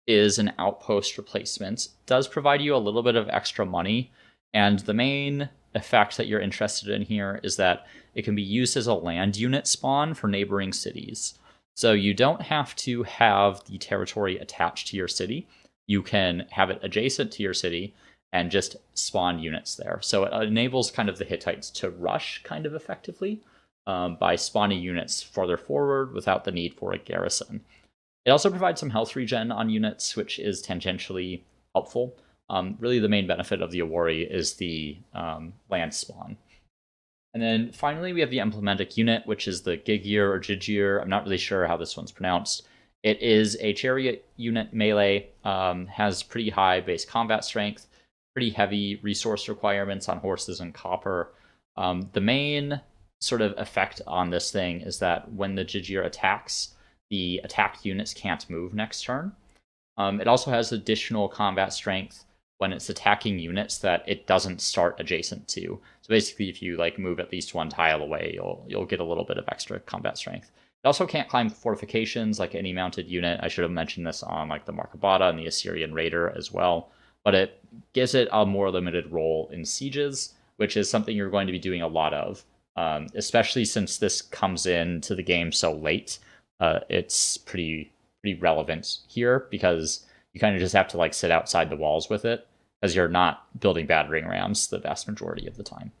is an outpost replacement, does provide you a little bit of extra money, and the main effect that you're interested in here is that it can be used as a land unit spawn for neighboring cities. So you don't have to have the territory attached to your city. You can have it adjacent to your city and just spawn units there. So it enables kind of the Hittites to rush kind of effectively by spawning units further forward without the need for a garrison. It also provides some health regen on units, which is tangentially helpful. Really, the main benefit of the Awori is the land spawn. And then finally, we have the emblematic unit, which is the Gigir or Jigir. I'm not really sure how this one's pronounced. It is a chariot unit melee, has pretty high base combat strength, pretty heavy resource requirements on horses and copper. The main sort of effect on this thing is that when the Jigir attacks, the attacked units can't move next turn. It also has additional combat strength when it's attacking units that it doesn't start adjacent to. So basically, if you like move at least one tile away, you'll get a little bit of extra combat strength. It also can't climb fortifications like any mounted unit. I should have mentioned this on like the Markabata and the Assyrian Raider as well. But it gives it a more limited role in sieges, which is something you're going to be doing a lot of, especially since this comes into the game so late. It's pretty relevant here because you kind of just have to like sit outside the walls with it, as you're not building battering rams the vast majority of the time.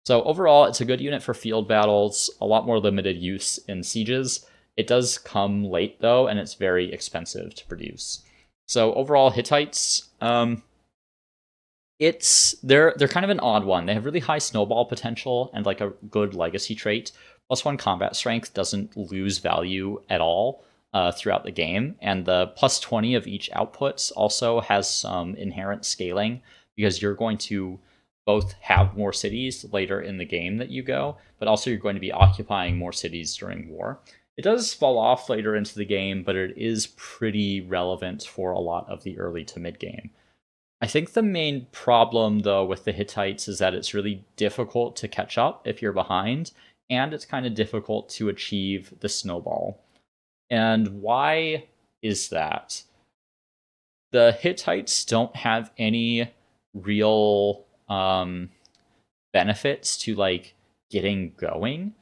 So overall, it's a good unit for field battles, a lot more limited use in sieges. It does come late though, and it's very expensive to produce. So overall, Hittites, they're kind of an odd one. They have really high snowball potential and like a good legacy trait. +1 combat strength doesn't lose value at all throughout the game, and the +20 of each outputs also has some inherent scaling, because you're going to both have more cities later in the game that you go, but also you're going to be occupying more cities during war. It does fall off later into the game, but it is pretty relevant for a lot of the early to mid game. I think the main problem, though, with the Hittites is that it's really difficult to catch up if you're behind, and it's kind of difficult to achieve the snowball. And why is that? The Hittites don't have any real benefits to like getting going.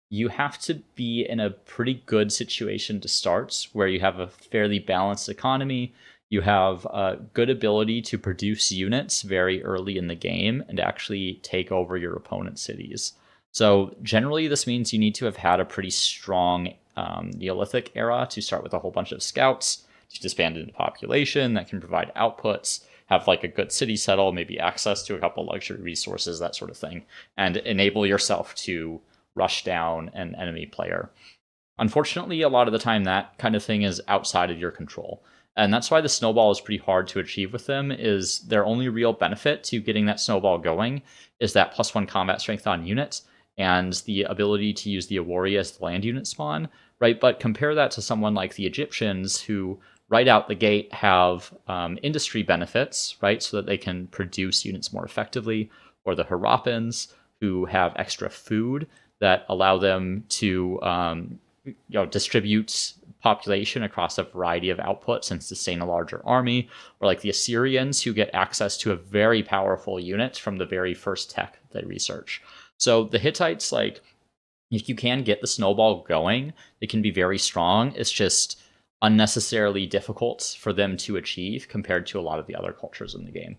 You have to be in a pretty good situation to start, where you have a fairly balanced economy. You have a good ability to produce units very early in the game and actually take over your opponent's cities. So generally, this means you need to have had a pretty strong Neolithic era to start with a whole bunch of scouts, to disband into population, that can provide outputs, have like a good city settle, maybe access to a couple luxury resources, that sort of thing, and enable yourself to rush down an enemy player. Unfortunately, a lot of the time that kind of thing is outside of your control. And that's why the snowball is pretty hard to achieve with them, is their only real benefit to getting that snowball going is that +1 combat strength on units and the ability to use the Awari as the land unit spawn, right? But compare that to someone like the Egyptians, who right out the gate have industry benefits, right? So that they can produce units more effectively, or the Harappans, who have extra food that allow them to distribute population across a variety of outputs and sustain a larger army, or like the Assyrians, who get access to a very powerful unit from the very first tech they research. So the Hittites, like, if you can get the snowball going, it can be very strong. It's just unnecessarily difficult for them to achieve compared to a lot of the other cultures in the game.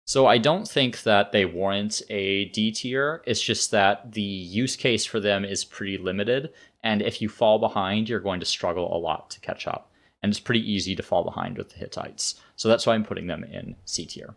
So I don't think that they warrant a D tier. It's just that the use case for them is pretty limited, and if you fall behind, you're going to struggle a lot to catch up. And it's pretty easy to fall behind with the Hittites. So that's why I'm putting them in C tier.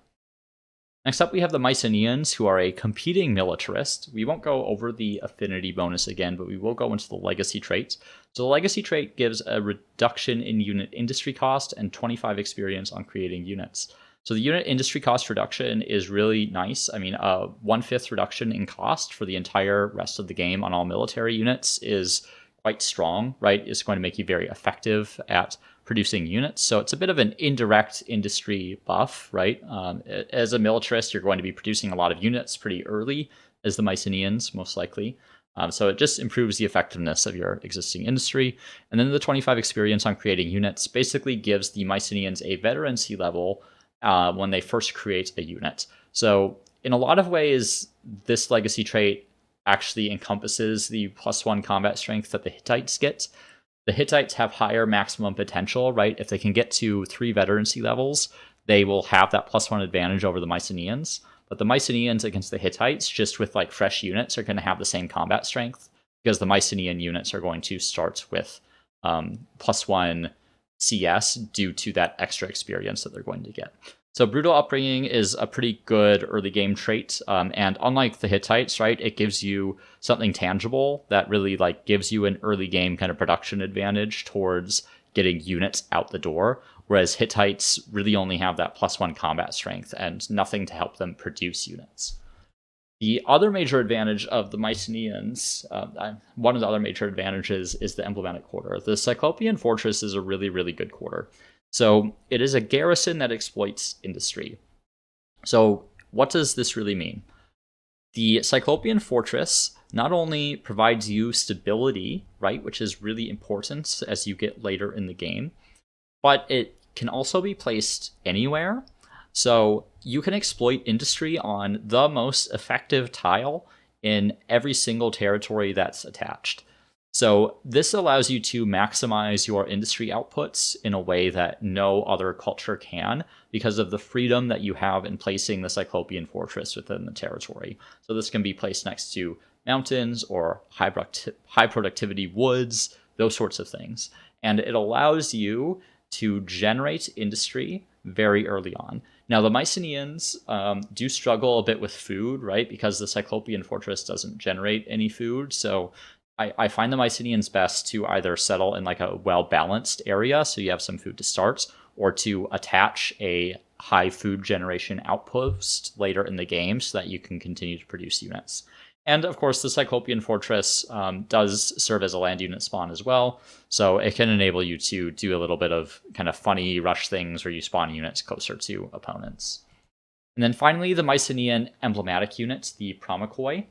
Next up, we have the Mycenaeans, who are a competing militarist. We won't go over the affinity bonus again, but we will go into the legacy trait. So the legacy trait gives a reduction in unit industry cost and 25 experience on creating units. So the unit industry cost reduction is really nice. I mean, a 1/5 reduction in cost for the entire rest of the game on all military units is quite strong, right? It's going to make you very effective at producing units. So it's a bit of an indirect industry buff, right? As a militarist, you're going to be producing a lot of units pretty early, as the Mycenaeans, most likely. So it just improves the effectiveness of your existing industry. And then the 25 experience on creating units basically gives the Mycenaeans a veterancy level when they first create a unit. So in a lot of ways, this legacy trait actually encompasses the +1 combat strength that the Hittites get. The Hittites have higher maximum potential, right? If they can get to 3 veterancy levels, they will have that +1 advantage over the Mycenaeans. But the Mycenaeans against the Hittites, just with like fresh units, are going to have the same combat strength, because the Mycenaean units are going to start with +1 CS due to that extra experience that they're going to get. So brutal upbringing is a pretty good early game trait, and unlike the Hittites, right, it gives you something tangible that really like gives you an early game kind of production advantage towards getting units out the door, whereas Hittites really only have that +1 combat strength and nothing to help them produce units. The other major advantage of the Mycenaeans, one of the other major advantages, is the emblematic quarter. The Cyclopean fortress is a really, really good quarter. So it is a garrison that exploits industry. So what does this really mean? The Cyclopean fortress not only provides you stability, right, which is really important as you get later in the game, but it can also be placed anywhere. So you can exploit industry on the most effective tile in every single territory that's attached. So this allows you to maximize your industry outputs in a way that no other culture can, because of the freedom that you have in placing the Cyclopean fortress within the territory. So this can be placed next to mountains or high productivity woods, those sorts of things. And it allows you to generate industry very early on. Now, the Mycenaeans do struggle a bit with food, right? Because the Cyclopean fortress doesn't generate any food. So I find the Mycenaeans best to either settle in like a well-balanced area, so you have some food to start, or to attach a high food generation outpost later in the game so that you can continue to produce units. And of course, the Cyclopean fortress does serve as a land unit spawn as well, so it can enable you to do a little bit of kind of funny rush things where you spawn units closer to opponents. And then finally, the Mycenaean emblematic unit, the Pama-Nyungan.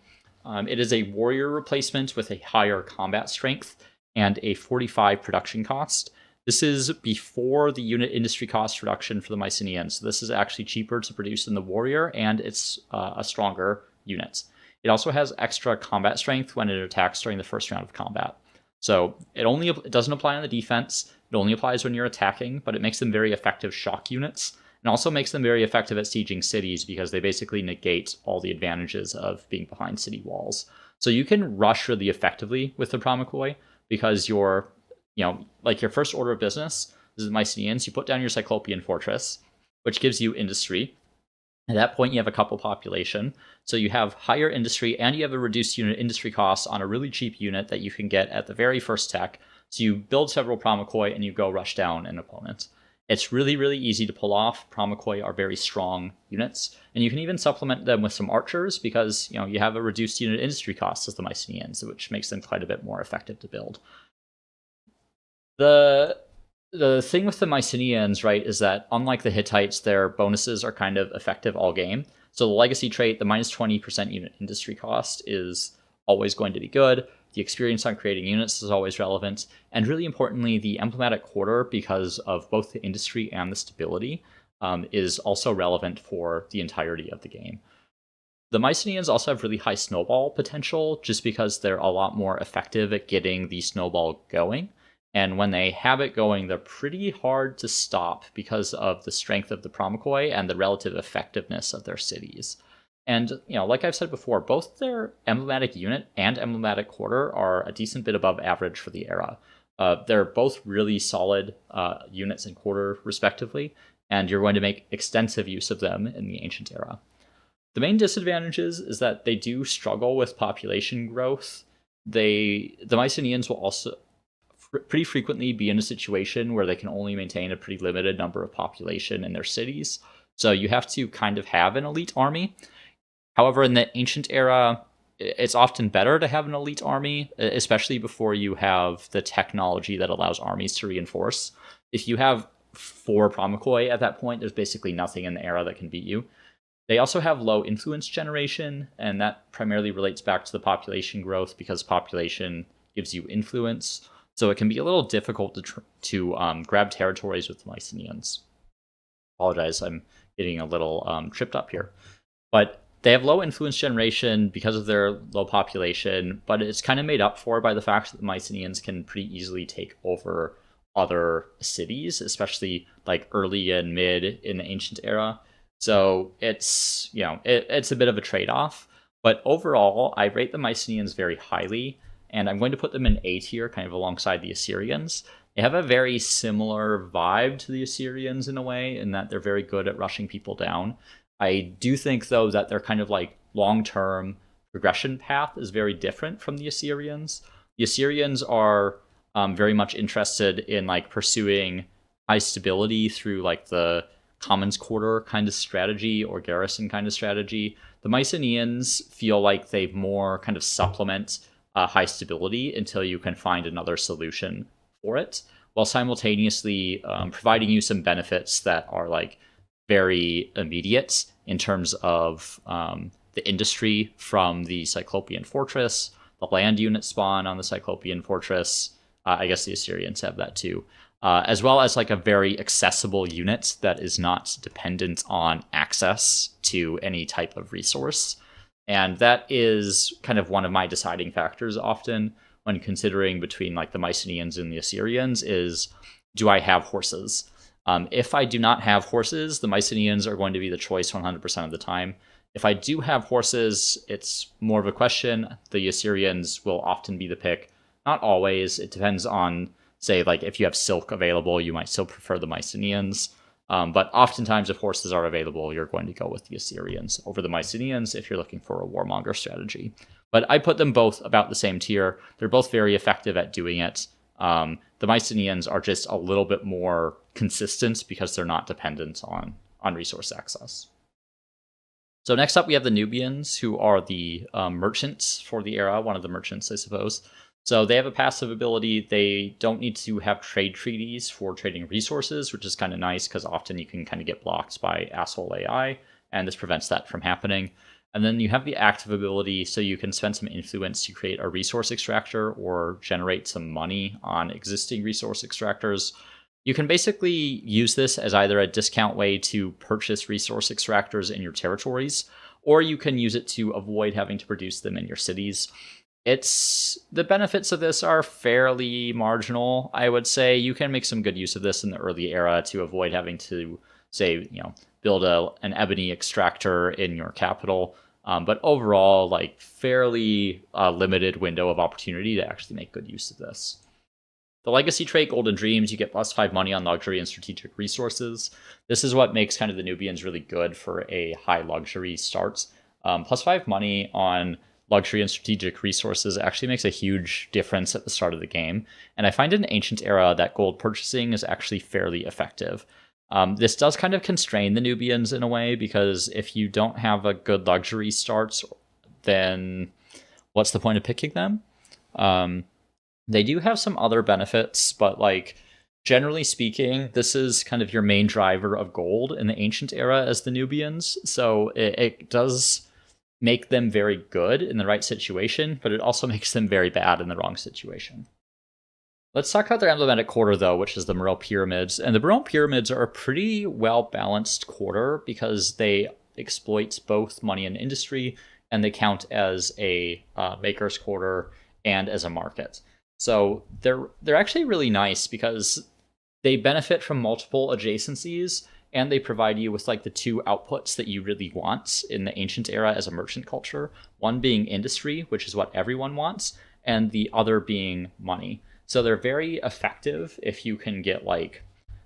It is a warrior replacement with a higher combat strength and a 45 production cost. This is before the unit industry cost reduction for the Mycenaeans. So this is actually cheaper to produce than the warrior, and it's a stronger unit. It also has extra combat strength when it attacks during the first round of combat. So it doesn't apply on the defense. It only applies when you're attacking, but it makes them very effective shock units, and also makes them very effective at sieging cities because they basically negate all the advantages of being behind city walls. So you can rush really effectively with the Pama-Nyungan because your first order of business, This is the Mycenaeans. You put down your Cyclopean fortress, which gives you industry. At that point, you have a couple population. So you have higher industry and you have a reduced unit industry cost on a really cheap unit that you can get at the very first tech. So you build several Pama-Nyungan and you go rush down an opponent. It's really, really easy to pull off. Pama-Nyungan are very strong units, and you can even supplement them with some archers because you have a reduced unit industry cost as the Mycenaeans, which makes them quite a bit more effective to build. The thing with the Mycenaeans, right, is that unlike the Hittites, their bonuses are kind of effective all game. So the legacy trait, the minus 20% unit industry cost, is always going to be good. The experience on creating units is always relevant. And really importantly, the emblematic quarter, because of both the industry and the stability, is also relevant for the entirety of the game. The Mycenaeans also have really high snowball potential, just because they're a lot more effective at getting the snowball going. And when they have it going, they're pretty hard to stop because of the strength of the Pama-Nyungan and the relative effectiveness of their cities. And, like I've said before, both their emblematic unit and emblematic quarter are a decent bit above average for the era. They're both really solid units and quarter, respectively, and you're going to make extensive use of them in the ancient era. The main disadvantages is that they do struggle with population growth. The Mycenaeans will also pretty frequently be in a situation where they can only maintain a pretty limited number of population in their cities. So you have to kind of have an elite army. However, in the ancient era, it's often better to have an elite army, especially before you have the technology that allows armies to reinforce. If you have 4 Pama-Nyungan at that point, there's basically nothing in the era that can beat you. They also have low influence generation, and that primarily relates back to the population growth because population gives you influence. So it can be a little difficult to grab territories with the Mycenaeans. Apologize, I'm getting a little tripped up here. But they have low influence generation because of their low population, but it's kind of made up for by the fact that the Mycenaeans can pretty easily take over other cities, especially like early and mid in the ancient era. So it's, it's a bit of a trade-off. But overall, I rate the Mycenaeans very highly, and I'm going to put them in A tier, kind of alongside the Assyrians. They have a very similar vibe to the Assyrians in a way, in that they're very good at rushing people down. I do think, though, that their kind of like long-term progression path is very different from the Assyrians. The Assyrians are very much interested in like pursuing high stability through like the Commons Quarter kind of strategy or garrison kind of strategy. The Mycenaeans feel like they more kind of supplement high stability until you can find another solution for it, while simultaneously providing you some benefits that are like very immediate in terms of the industry from the Cyclopean fortress, the land unit spawn on the Cyclopean fortress. I guess the Assyrians have that too, as well as like a very accessible unit that is not dependent on access to any type of resource. And that is kind of one of my deciding factors often when considering between like the Mycenaeans and the Assyrians is, do I have horses? If I do not have horses, the Mycenaeans are going to be the choice 100% of the time. If I do have horses, it's more of a question. The Assyrians will often be the pick. Not always. It depends on, say, like if you have silk available, you might still prefer the Mycenaeans. But oftentimes, if horses are available, you're going to go with the Assyrians over the Mycenaeans if you're looking for a warmonger strategy. But I put them both about the same tier. They're both very effective at doing it. The Mycenaeans are just a little bit more consistent because they're not dependent on resource access. So next up, we have the Nubians, who are the merchants for the era, one of the merchants, I suppose. So they have a passive ability. They don't need to have trade treaties for trading resources, which is kind of nice because often you can kind of get blocked by asshole AI, and this prevents that from happening. And then you have the active ability, so you can spend some influence to create a resource extractor or generate some money on existing resource extractors. You can basically use this as either a discount way to purchase resource extractors in your territories, or you can use it to avoid having to produce them in your cities. The benefits of this are fairly marginal, I would say. You can make some good use of this in the early era to avoid having to, say, build an ebony extractor in your capital. But overall, like fairly limited window of opportunity to actually make good use of this. The legacy trait, Golden Dreams, you get +5 money on luxury and strategic resources. This is what makes kind of the Nubians really good for a high luxury start. +5 money on luxury and strategic resources actually makes a huge difference at the start of the game. And I find in Ancient Era that gold purchasing is actually fairly effective. This does kind of constrain the Nubians in a way, because if you don't have a good luxury start, then what's the point of picking them? They do have some other benefits, but like generally speaking, this is kind of your main driver of gold in the Ancient Era as the Nubians. So it does make them very good in the right situation, but it also makes them very bad in the wrong situation. Let's talk about their emblematic quarter, though, which is the Merle Pyramids. And the Merle Pyramids are a pretty well-balanced quarter because they exploit both money and industry, and they count as a maker's quarter and as a market. So they're actually really nice because they benefit from multiple adjacencies, and they provide you with like the two outputs that you really want in the Ancient Era as a merchant culture. One being industry, which is what everyone wants, and the other being money. So they're very effective if you can get like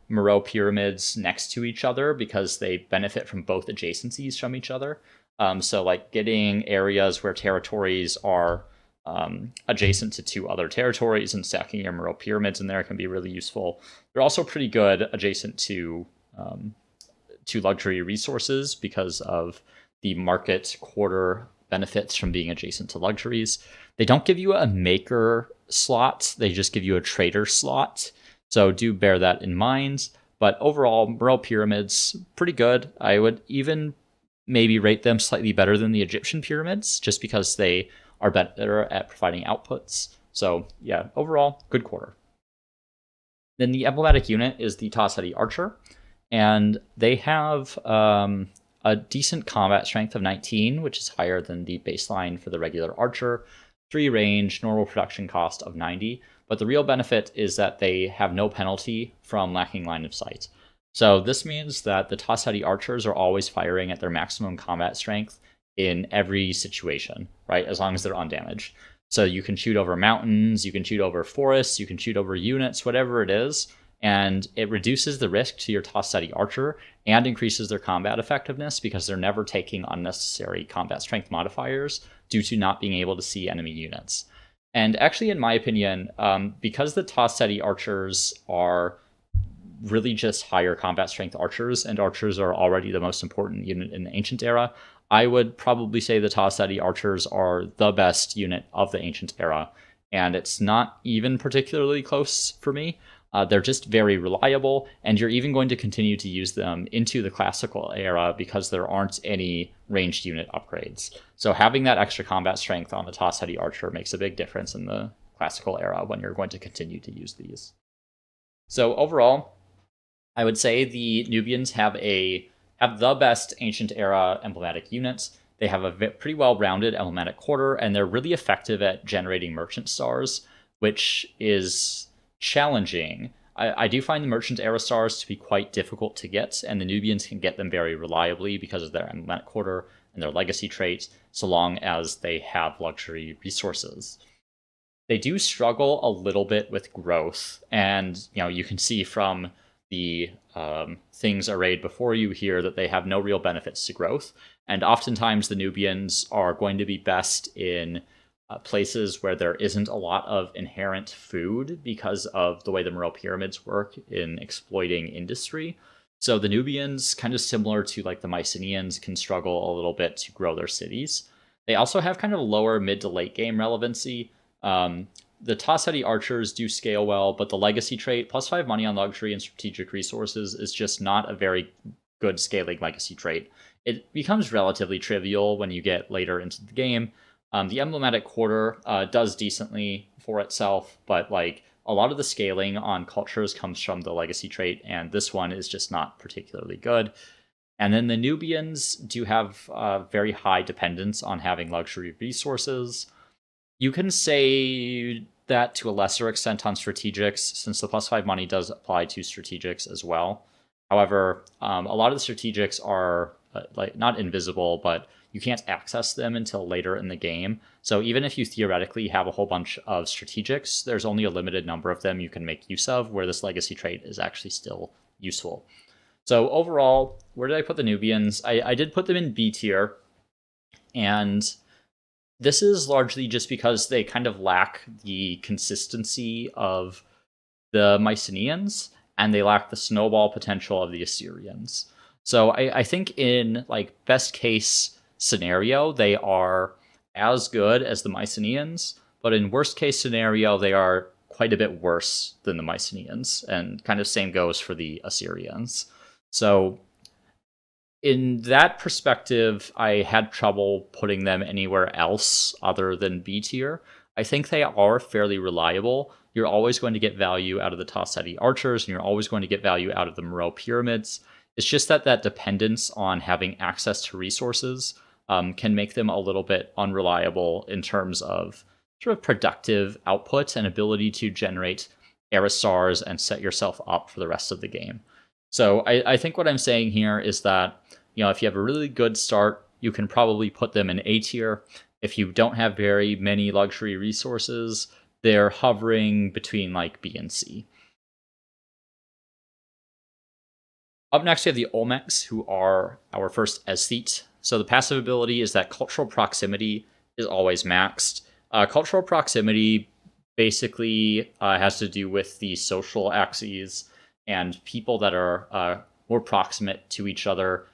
Merle pyramids next to each other, because they benefit from both adjacencies from each other. So like getting areas where territories are adjacent to two other territories and stacking your Merle pyramids in there can be really useful. They're also pretty good adjacent to luxury resources because of the market quarter benefits from being adjacent to luxuries. They don't give you a maker slot, they just give you a trader slot. So do bear that in mind. But overall, Merle pyramids, pretty good. I would even maybe rate them slightly better than the Egyptian pyramids, just because they are better at providing outputs. So yeah, overall, good quarter. Then the emblematic unit is the Tasadi Archer, and they have a decent combat strength of 19, which is higher than the baseline for the regular Archer, 3 range, normal production cost of 90, but the real benefit is that they have no penalty from lacking line of sight. So this means that the Tasadi Archers are always firing at their maximum combat strength in every situation, right? As long as they're undamaged. So you can shoot over mountains, you can shoot over forests, you can shoot over units, whatever it is, and it reduces the risk to your Tasadi Archer and increases their combat effectiveness because they're never taking unnecessary combat strength modifiers due to not being able to see enemy units. And actually, in my opinion, because the Tasadi Archers are really just higher combat strength archers, and archers are already the most important unit in the Ancient Era, I would probably say the Tasadi Archers are the best unit of the Ancient Era, and it's not even particularly close for me. They're just very reliable, and you're even going to continue to use them into the Classical Era because there aren't any ranged unit upgrades. So having that extra combat strength on the Tasadi Archer makes a big difference in the Classical Era when you're going to continue to use these. So overall, I would say the Nubians have the best Ancient Era emblematic units. They have a pretty well-rounded emblematic quarter, and they're really effective at generating merchant stars, which is challenging. I do find the Merchant Era stars to be quite difficult to get, and the Nubians can get them very reliably because of their emblematic quarter and their legacy trait, so long as they have luxury resources. They do struggle a little bit with growth, and you can see from the things arrayed before you here that they have no real benefits to growth, and oftentimes the Nubians are going to be best in places where there isn't a lot of inherent food because of the way the Merle pyramids work in exploiting industry. So the Nubians, kind of similar to like the Mycenaeans, can struggle a little bit to grow their cities. They also have kind of lower mid to late game relevancy. The Tasadi Archers do scale well, but the legacy trait, +5 money on luxury and strategic resources, is just not a very good scaling legacy trait. It becomes relatively trivial when you get later into the game. The emblematic quarter does decently for itself, but like a lot of the scaling on cultures comes from the legacy trait, and this one is just not particularly good. And then the Nubians do have very high dependence on having luxury resources. You can say that to a lesser extent on strategics, since the +5 money does apply to strategics as well. However, a lot of the strategics are like not invisible, but you can't access them until later in the game. So even if you theoretically have a whole bunch of strategics, there's only a limited number of them you can make use of, where this legacy trait is actually still useful. So overall, where did I put the Nubians? I did put them in B tier, and this is largely just because they kind of lack the consistency of the Mycenaeans, and they lack the snowball potential of the Assyrians. So I think in like best case scenario, they are as good as the Mycenaeans, but in worst case scenario, they are quite a bit worse than the Mycenaeans, and kind of same goes for the Assyrians. So in that perspective, I had trouble putting them anywhere else other than B tier. I think they are fairly reliable. You're always going to get value out of the Tasseti archers, and you're always going to get value out of the Meroe pyramids. It's just that dependence on having access to resources can make them a little bit unreliable in terms of sort of productive output and ability to generate Aerostars and set yourself up for the rest of the game. So I think what I'm saying here is that, if you have a really good start, you can probably put them in A tier. If you don't have very many luxury resources, they're hovering between like B and C. Up next, we have the Olmecs, who are our first aesthete. So the passive ability is that cultural proximity is always maxed. Cultural proximity basically has to do with the social axes, and people that are more proximate to each other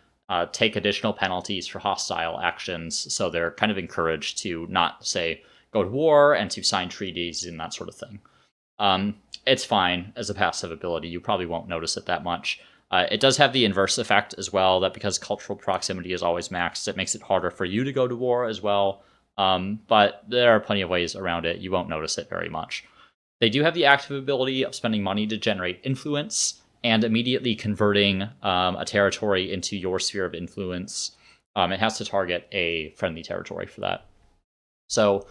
take additional penalties for hostile actions. So they're kind of encouraged to not, say, go to war and to sign treaties and that sort of thing. It's fine as a passive ability. You probably won't notice it that much. It does have the inverse effect as well, that because cultural proximity is always maxed, it makes it harder for you to go to war as well. But there are plenty of ways around it. You won't notice it very much. They do have the active ability of spending money to generate influence and immediately converting a territory into your sphere of influence. It has to target a friendly territory for that. So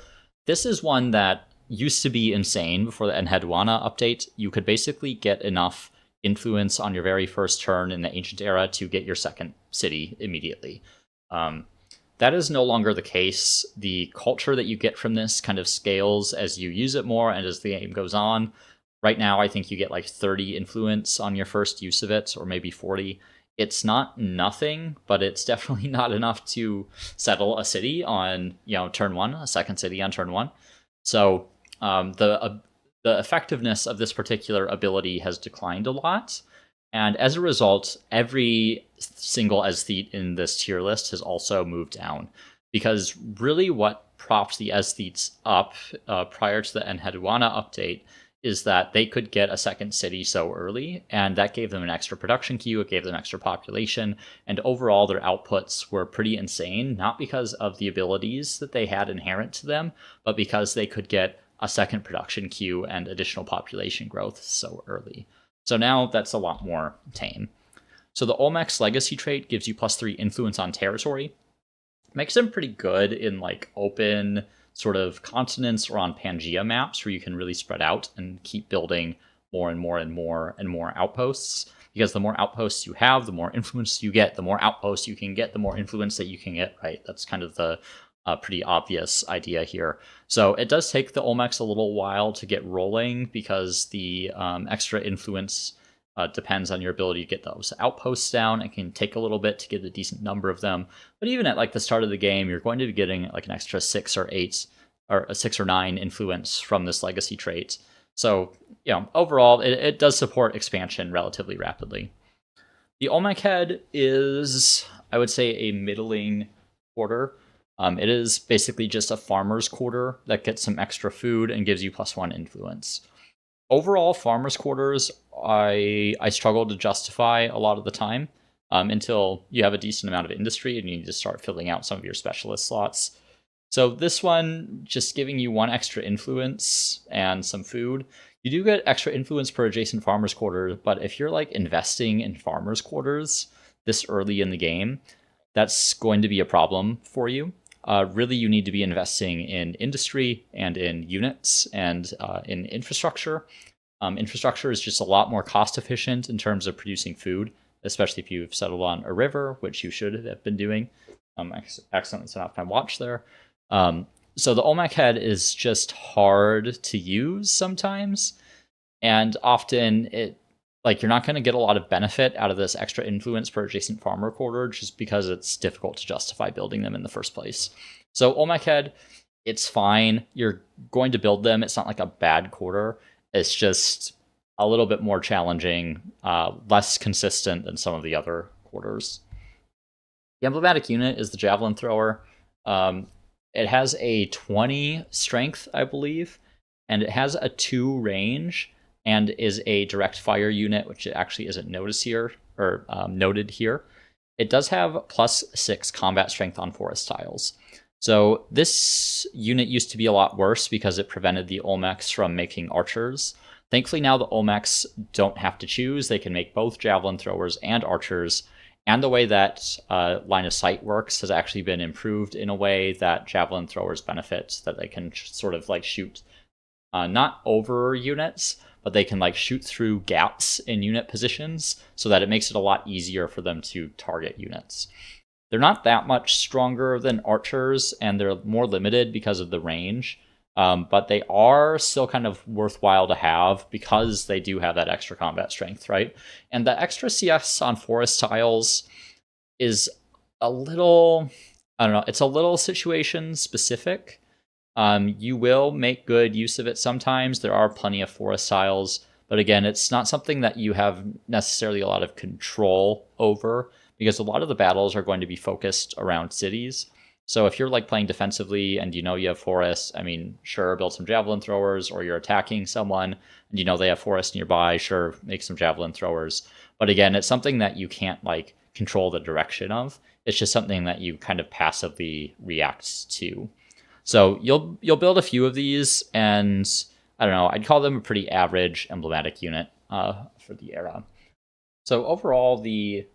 this is one that used to be insane before the Enheduanna update. You could basically get enough influence on your very first turn in the Ancient Era to get your second city immediately. That is no longer the case. The culture that you get from this kind of scales as you use it more and as the game goes on. Right now, I think you get like 30 influence on your first use of it, or maybe 40. It's not nothing, but it's definitely not enough to settle a city on, turn one, a second city on turn one. So the effectiveness of this particular ability has declined a lot. And as a result, every single aesthete in this tier list has also moved down. Because really what propped the aesthetes up prior to the Enheduanna update is that they could get a second city so early, and that gave them an extra production queue, it gave them extra population, and overall their outputs were pretty insane, not because of the abilities that they had inherent to them, but because they could get a second production queue and additional population growth so early. So now that's a lot more tame. So the Olmecs legacy trait gives you +3 influence on territory. Makes them pretty good in like open sort of continents or on Pangea maps where you can really spread out and keep building more and more and more and more outposts. Because the more outposts you have, the more influence you get. The more outposts you can get, the more influence that you can get, right? That's kind of the pretty obvious idea here. So it does take the Olmecs a little while to get rolling because the extra influence depends on your ability to get those outposts down. It can take a little bit to get a decent number of them. But even at like the start of the game, you're going to be getting like an extra 6 or 8 or a 6 or 9 influence from this legacy trait. So, overall, it does support expansion relatively rapidly. The Olmec head is, I would say, a middling quarter. It is basically just a farmer's quarter that gets some extra food and gives you +1 influence. Overall, farmer's quarters, I struggle to justify a lot of the time until you have a decent amount of industry and you need to start filling out some of your specialist slots. So this one, just giving you 1 extra influence and some food. You do get extra influence per adjacent farmer's quarter, but if you're like investing in farmer's quarters this early in the game, that's going to be a problem for you. Really, you need to be investing in industry and in units and in infrastructure. Infrastructure is just a lot more cost efficient in terms of producing food, especially if you've settled on a river, which you should have been doing. Accidentally set off my watch there. So the Olmec head is just hard to use sometimes, and often you're not going to get a lot of benefit out of this extra influence per adjacent farmer quarter just because it's difficult to justify building them in the first place. So Olmec head, it's fine. You're going to build them. It's not like a bad quarter. It's just a little bit more challenging, less consistent than some of the other quarters. The emblematic unit is the javelin thrower. It has a 20 strength, I believe, and it has a 2 range and is a direct fire unit, which actually isn't noticed here or noted here. It does have +6 combat strength on forest tiles. So this unit used to be a lot worse because it prevented the Olmecs from making archers. Thankfully now the Olmecs don't have to choose. They can make both javelin throwers and archers. And the way that line of sight works has actually been improved in a way that javelin throwers benefit, that they can sort of shoot not over units, but they can shoot through gaps in unit positions so that it makes it a lot easier for them to target units. They're not that much stronger than archers, and they're more limited because of the range, but they are still kind of worthwhile to have because they do have that extra combat strength, right? And the extra CS on forest tiles is a little, I don't know, it's a little situation specific. You will make good use of it sometimes. There are plenty of forest tiles, but again, it's not something that you have necessarily a lot of control over because a lot of the battles are going to be focused around cities. So if you're playing defensively and you have forests, I mean, sure, build some javelin throwers, or you're attacking someone and they have forests nearby, sure, make some javelin throwers. But again, it's something that you can't control the direction of. It's just something that you kind of passively react to. So you'll build a few of these, and I don't know, I'd call them a pretty average emblematic unit for the era. So overall, the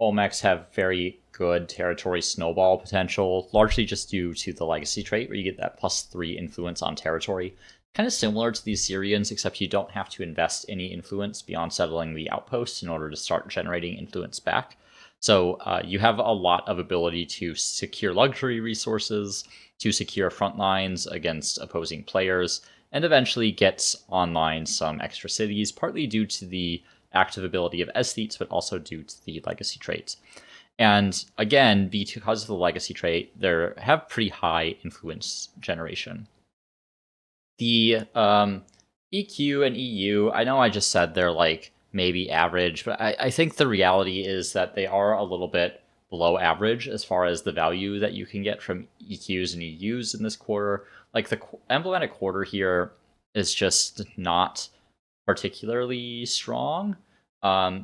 Olmecs have very good territory snowball potential, largely just due to the legacy trait where you get that +3 influence on territory. Kind of similar to the Assyrians, except you don't have to invest any influence beyond settling the outposts in order to start generating influence back. So you have a lot of ability to secure luxury resources, to secure front lines against opposing players, and eventually get online some extra cities, partly due to the active ability of aesthetes, but also due to the legacy traits. And again, because of the legacy trait, they have pretty high influence generation. The EQ and EU, I know I just said they're maybe average, but I think the reality is that they are a little bit below average as far as the value that you can get from EQs and EUs in this quarter. The emblematic quarter here is just not particularly strong.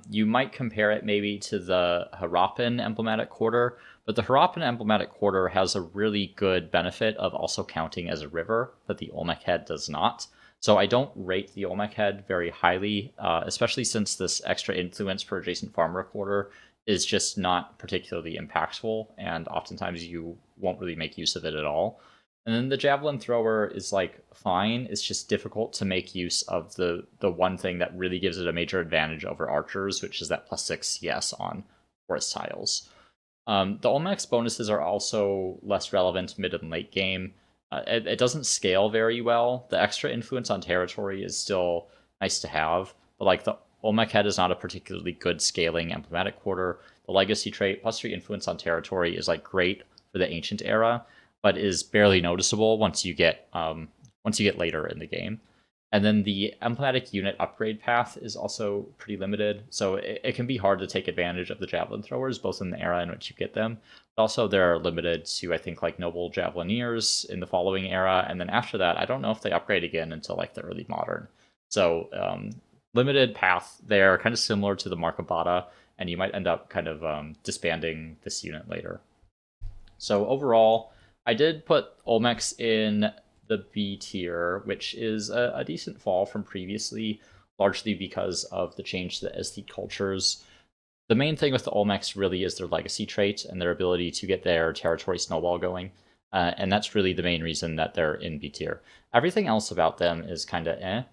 You might compare it maybe to the Harappan emblematic quarter, but the Harappan emblematic quarter has a really good benefit of also counting as a river that the Olmec head does not. So I don't rate the Olmec head very highly, especially since this extra influence per adjacent farmer quarter is just not particularly impactful, and oftentimes you won't really make use of it at all. And then the javelin thrower is fine. It's just difficult to make use of the one thing that really gives it a major advantage over archers, which is that +6 CS on forest tiles. The Olmecs bonuses are also less relevant mid and late game. It doesn't scale very well. The extra influence on territory is still nice to have, but the Olmec head is not a particularly good scaling emblematic quarter. The legacy trait +3 influence on territory is great for the ancient era, but is barely noticeable once you get later in the game. And then the emblematic unit upgrade path is also pretty limited, so it can be hard to take advantage of the javelin throwers, both in the era in which you get them, but also they're limited to, I think, noble javelineers in the following era, and then after that, I don't know if they upgrade again until the early modern. So limited path there, kind of similar to the Markabata, and you might end up kind of disbanding this unit later. So overall, I did put Olmecs in the B tier, which is a decent fall from previously, largely because of the change to the aesthete cultures. The main thing with the Olmecs really is their legacy trait and their ability to get their territory snowball going, and that's really the main reason that they're in B tier. Everything else about them is kind of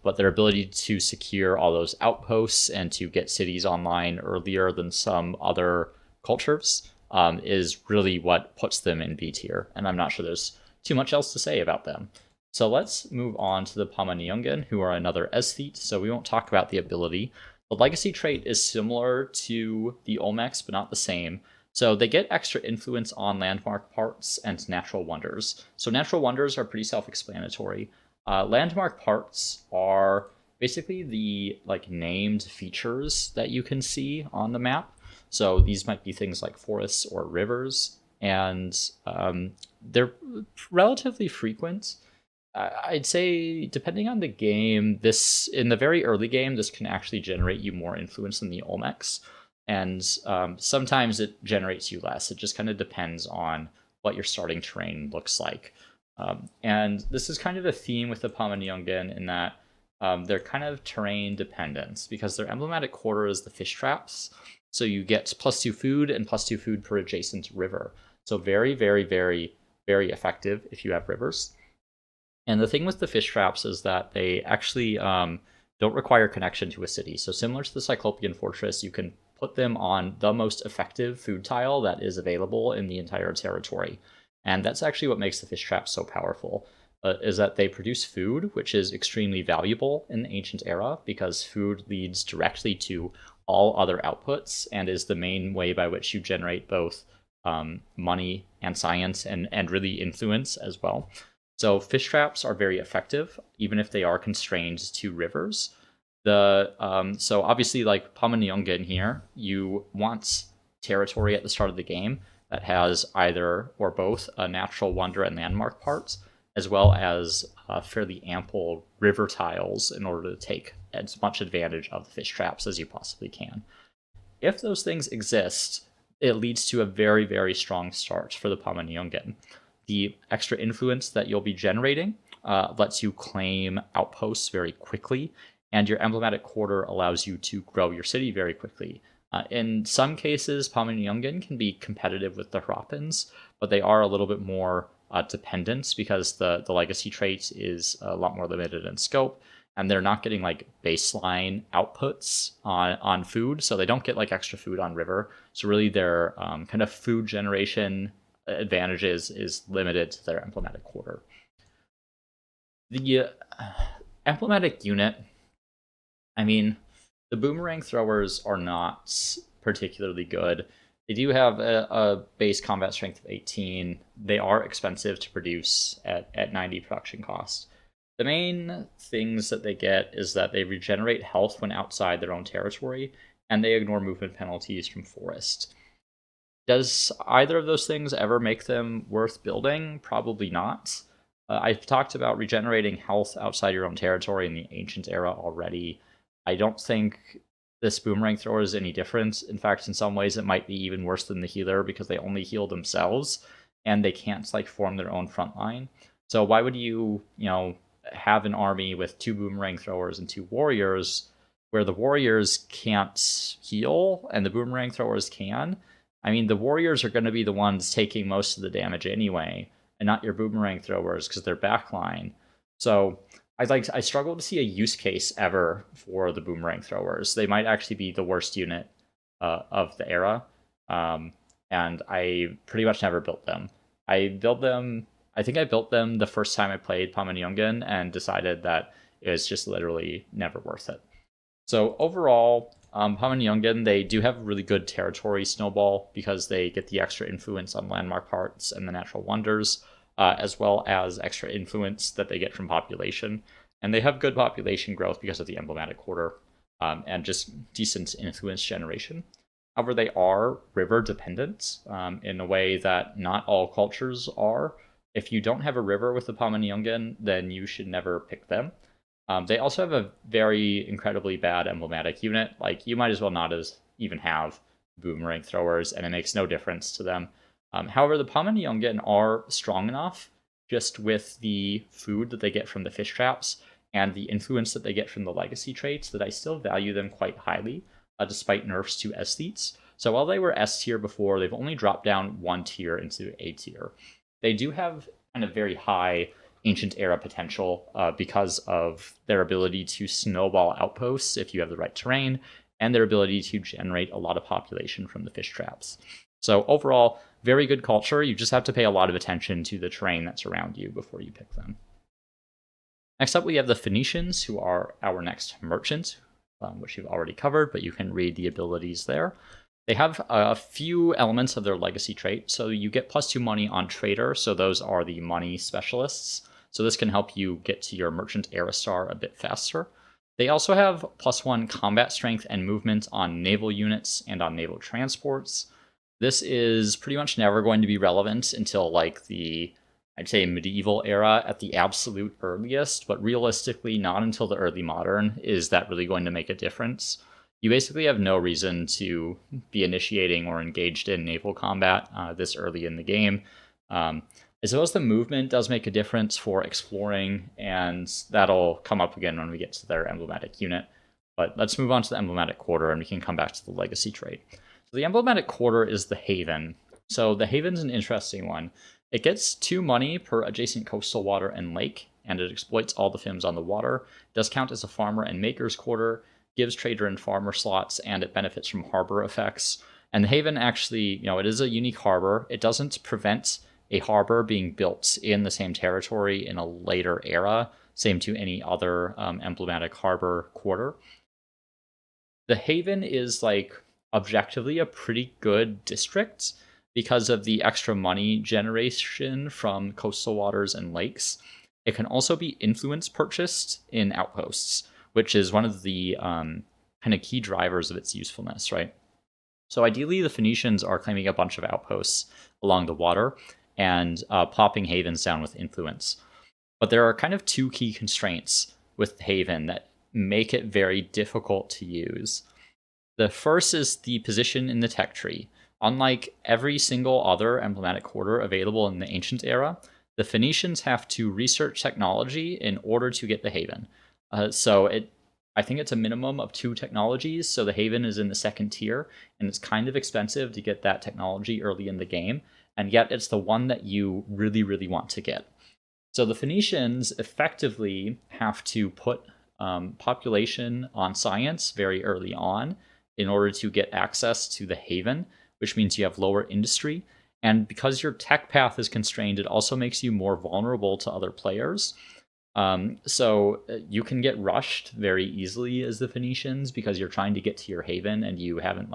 but their ability to secure all those outposts and to get cities online earlier than some other cultures is really what puts them in B tier, and I'm not sure there's too much else to say about them. So let's move on to the Pama-Nyungan, who are another aesthete, so we won't talk about the ability. The legacy trait is similar to the Olmecs, but not the same. So they get extra influence on landmark parts and natural wonders. So natural wonders are pretty self-explanatory. Landmark parts are basically the named features that you can see on the map. So these might be things like forests or rivers, and they're relatively frequent. I'd say, depending on the game, in the very early game, this can actually generate you more influence than the Olmecs, and sometimes it generates you less. It just kind of depends on what your starting terrain looks like. And this is kind of a theme with the Pama-Nyungan in that they're kind of terrain dependent, because their emblematic quarter is the fish traps. So you get +2 food and +2 food per adjacent river. So very, very, very, very effective if you have rivers. And the thing with the fish traps is that they actually don't require connection to a city. So similar to the Cyclopean Fortress, you can put them on the most effective food tile that is available in the entire territory. And that's actually what makes the fish traps so powerful, is that they produce food, which is extremely valuable in the ancient era, because food leads directly to all other outputs and is the main way by which you generate both money and science and really influence as well. So fish traps are very effective, even if they are constrained to rivers. So obviously, like Pama-Nyungan here, you want territory at the start of the game that has either or both a natural wonder and landmark parts, as well as fairly ample river tiles in order to take as much advantage of the fish traps as you possibly can. If those things exist, it leads to a very, very strong start for the Pama-Nyungan. The extra influence that you'll be generating lets you claim outposts very quickly, and your emblematic quarter allows you to grow your city very quickly. In some cases, Pama-Nyungan can be competitive with the Harappans, but they are a little bit more dependent, because the legacy trait is a lot more limited in scope, and they're not getting baseline outputs on food, so they don't get extra food on river. So really their kind of food generation advantages is limited to their emblematic quarter. The emblematic unit, I mean, the boomerang throwers are not particularly good. They do have a base combat strength of 18. They are expensive to produce at 90 production cost. The main things that they get is that they regenerate health when outside their own territory, and they ignore movement penalties from forest. Does either of those things ever make them worth building? Probably not. I've talked about regenerating health outside your own territory in the ancient era already. I don't think this boomerang thrower is any different. In fact, in some ways, it might be even worse than the healer, because they only heal themselves, and they can't form their own front line. So why would you, have an army with 2 boomerang throwers and 2 warriors, where the warriors can't heal and the boomerang throwers can? I mean, the warriors are going to be the ones taking most of the damage anyway, and not your boomerang throwers, because they're backline. So I struggle to see a use case ever for the boomerang throwers. They might actually be the worst unit of the era, and I pretty much never built them. I think I built them the first time I played Pama-Nyungan and decided that it was just literally never worth it. So overall, Pama-Nyungan, they do have a really good territory snowball, because they get the extra influence on landmark parts and the natural wonders, as well as extra influence that they get from population. And they have good population growth because of the emblematic quarter, and just decent influence generation. However, they are river dependent in a way that not all cultures are. If you don't have a river with the Pama-Nyungan, then you should never pick them. They also have a very incredibly bad emblematic unit. You might as well not even have boomerang throwers, and it makes no difference to them. However, the Pama-Nyungan are strong enough, just with the food that they get from the fish traps and the influence that they get from the legacy traits, that I still value them quite highly, despite nerfs to aesthetes. So while they were S tier before, they've only dropped down 1 tier into A tier. They do have kind of very high ancient era potential because of their ability to snowball outposts if you have the right terrain, and their ability to generate a lot of population from the fish traps. So overall, very good culture. You just have to pay a lot of attention to the terrain that's around you before you pick them. Next up, we have the Phoenicians, who are our next merchant, which you've already covered, but you can read the abilities there. They have a few elements of their legacy trait. So you get +2 money on trader, so those are the money specialists. So this can help you get to your merchant era star a bit faster. They also have +1 combat strength and movement on naval units and on naval transports. This is pretty much never going to be relevant until like the, I'd say, medieval era at the absolute earliest, but realistically not until the early modern is that really going to make a difference. You basically have no reason to be initiating or engaged in naval combat this early in the game. I suppose the movement does make a difference for exploring, and that'll come up again when we get to their emblematic unit. But let's move on to the emblematic quarter, and we can come back to the legacy trait. So the emblematic quarter is the haven. So the haven's an interesting one. It gets 2 money per adjacent coastal water and lake, and it exploits all the FIMs on the water. It does count as a farmer and maker's quarter, gives trader and farmer slots, and it benefits from harbor effects. And the haven actually, it is a unique harbor. It doesn't prevent a harbor being built in the same territory in a later era, same to any other emblematic harbor quarter. The haven is objectively a pretty good district because of the extra money generation from coastal waters and lakes. It can also be influence purchased in outposts, which is one of the kind of key drivers of its usefulness, right? So ideally, the Phoenicians are claiming a bunch of outposts along the water and popping havens down with influence. But there are kind of 2 key constraints with haven that make it very difficult to use. The first is the position in the tech tree. Unlike every single other emblematic quarter available in the ancient era, the Phoenicians have to research technology in order to get the haven. I think it's a minimum of 2 technologies, so the haven is in the 2nd tier, and it's kind of expensive to get that technology early in the game, and yet it's the one that you really, really want to get. So the Phoenicians effectively have to put population on science very early on in order to get access to the haven, which means you have lower industry. And because your tech path is constrained, it also makes you more vulnerable to other players. So you can get rushed very easily as the Phoenicians because you're trying to get to your haven and you haven't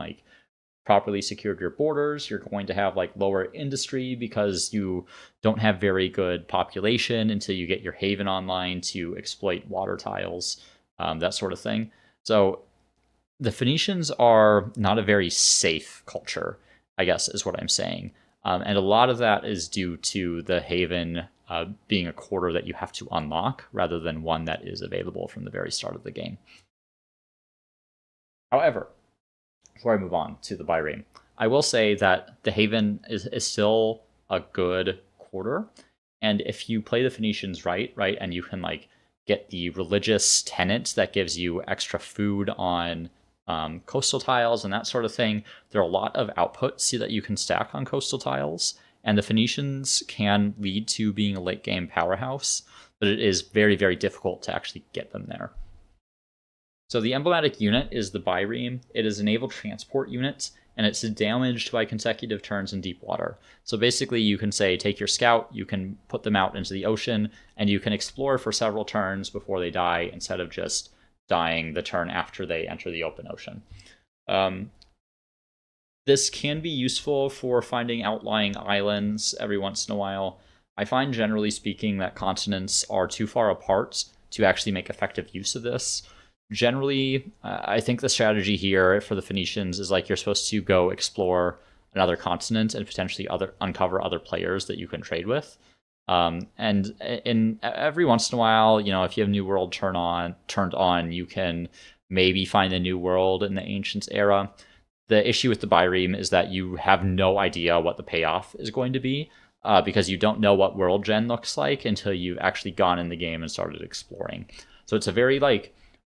properly secured your borders. You're going to have lower industry because you don't have very good population until you get your haven online to exploit water tiles, that sort of thing. So the Phoenicians are not a very safe culture, I guess is what I'm saying. And a lot of that is due to the haven being a quarter that you have to unlock rather than one that is available from the very start of the game. However, before I move on to the bireme, I will say that the haven is still a good quarter. And if you play the Phoenicians right, and you can get the religious tenet that gives you extra food on coastal tiles and that sort of thing, there are a lot of outputs that you can stack on coastal tiles. And the Phoenicians can lead to being a late game powerhouse, but it is very, very difficult to actually get them there. So the emblematic unit is the bireme. It is a naval transport unit, and it's damaged by consecutive turns in deep water. So basically you can say, take your scout, you can put them out into the ocean, and you can explore for several turns before they die instead of just dying the turn after they enter the open ocean. This can be useful for finding outlying islands every once in a while. I find, generally speaking, that continents are too far apart to actually make effective use of this. Generally, I think the strategy here for the Phoenicians is you're supposed to go explore another continent and potentially uncover other players that you can trade with. And in every once in a while, if you have New World turned on, you can maybe find a new world in the Ancients era. The issue with the bireme is that you have no idea what the payoff is going to be because you don't know what world gen looks like until you've actually gone in the game and started exploring. So it's a very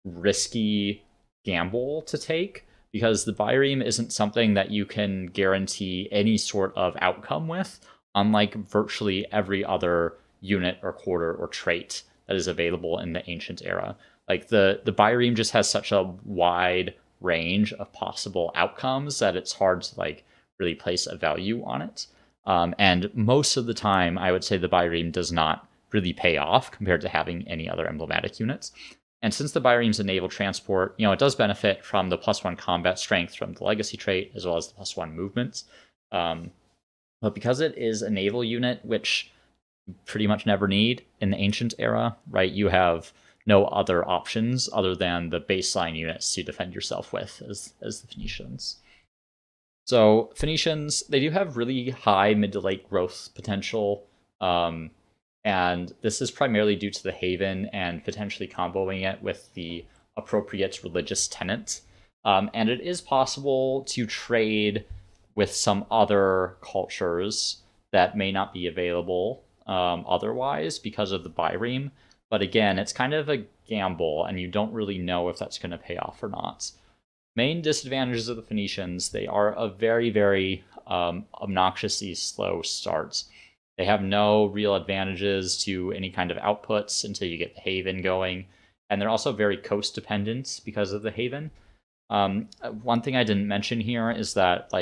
risky gamble to take because the bireme isn't something that you can guarantee any sort of outcome with, unlike virtually every other unit or quarter or trait that is available in the ancient era. The bireme just has such a wide range of possible outcomes that it's hard to really place a value on it. And most of the time, I would say the Byreme does not really pay off compared to having any other emblematic units. And since the Byremes enable transport, it does benefit from the +1 combat strength from the legacy trait, as well as the +1 movements. But because it is a naval unit, which you pretty much never need in the ancient era, right? You have no other options other than the baseline units to defend yourself with as the Phoenicians. So Phoenicians, they do have really high mid to late growth potential. And this is primarily due to the Haven and potentially comboing it with the appropriate religious tenet. And it is possible to trade with some other cultures that may not be available otherwise because of the Byreme. But again, it's kind of a gamble, and you don't really know if that's going to pay off or not. Main disadvantages of the Phoenicians, they are a very, very obnoxiously slow start. They have no real advantages to any kind of outputs until you get the Haven going. And they're also very coast dependent because of the Haven. One thing I didn't mention here is that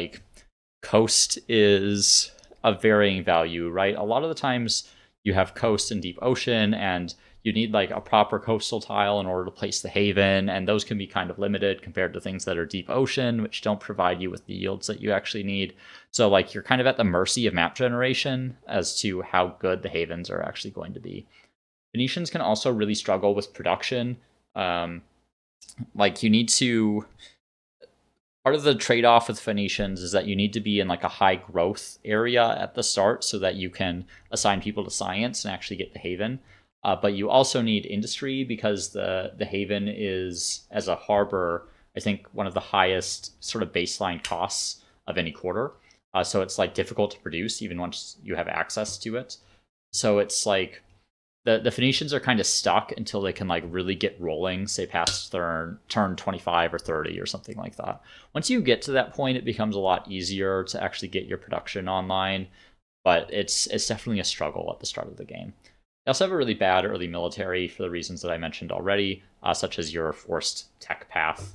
coast is of varying value, right? A lot of the times you have coast and deep ocean, and you need a proper coastal tile in order to place the Haven, and those can be kind of limited compared to things that are deep ocean, which don't provide you with the yields that you actually need. So you're kind of at the mercy of map generation as to how good the Havens are actually going to be. Phoenicians can also really struggle with production. You need to... Part of the trade-off with Phoenicians is that you need to be in a high growth area at the start so that you can assign people to science and actually get the Haven. But you also need industry because the Haven is, as a harbor, I think one of the highest sort of baseline costs of any quarter. So it's difficult to produce even once you have access to it. So it's the Phoenicians are kind of stuck until they can really get rolling, say past turn 25 or 30 or something like that. Once you get to that point, it becomes a lot easier to actually get your production online, but it's definitely a struggle at the start of the game. They also have a really bad early military for the reasons that I mentioned already, such as your forced tech path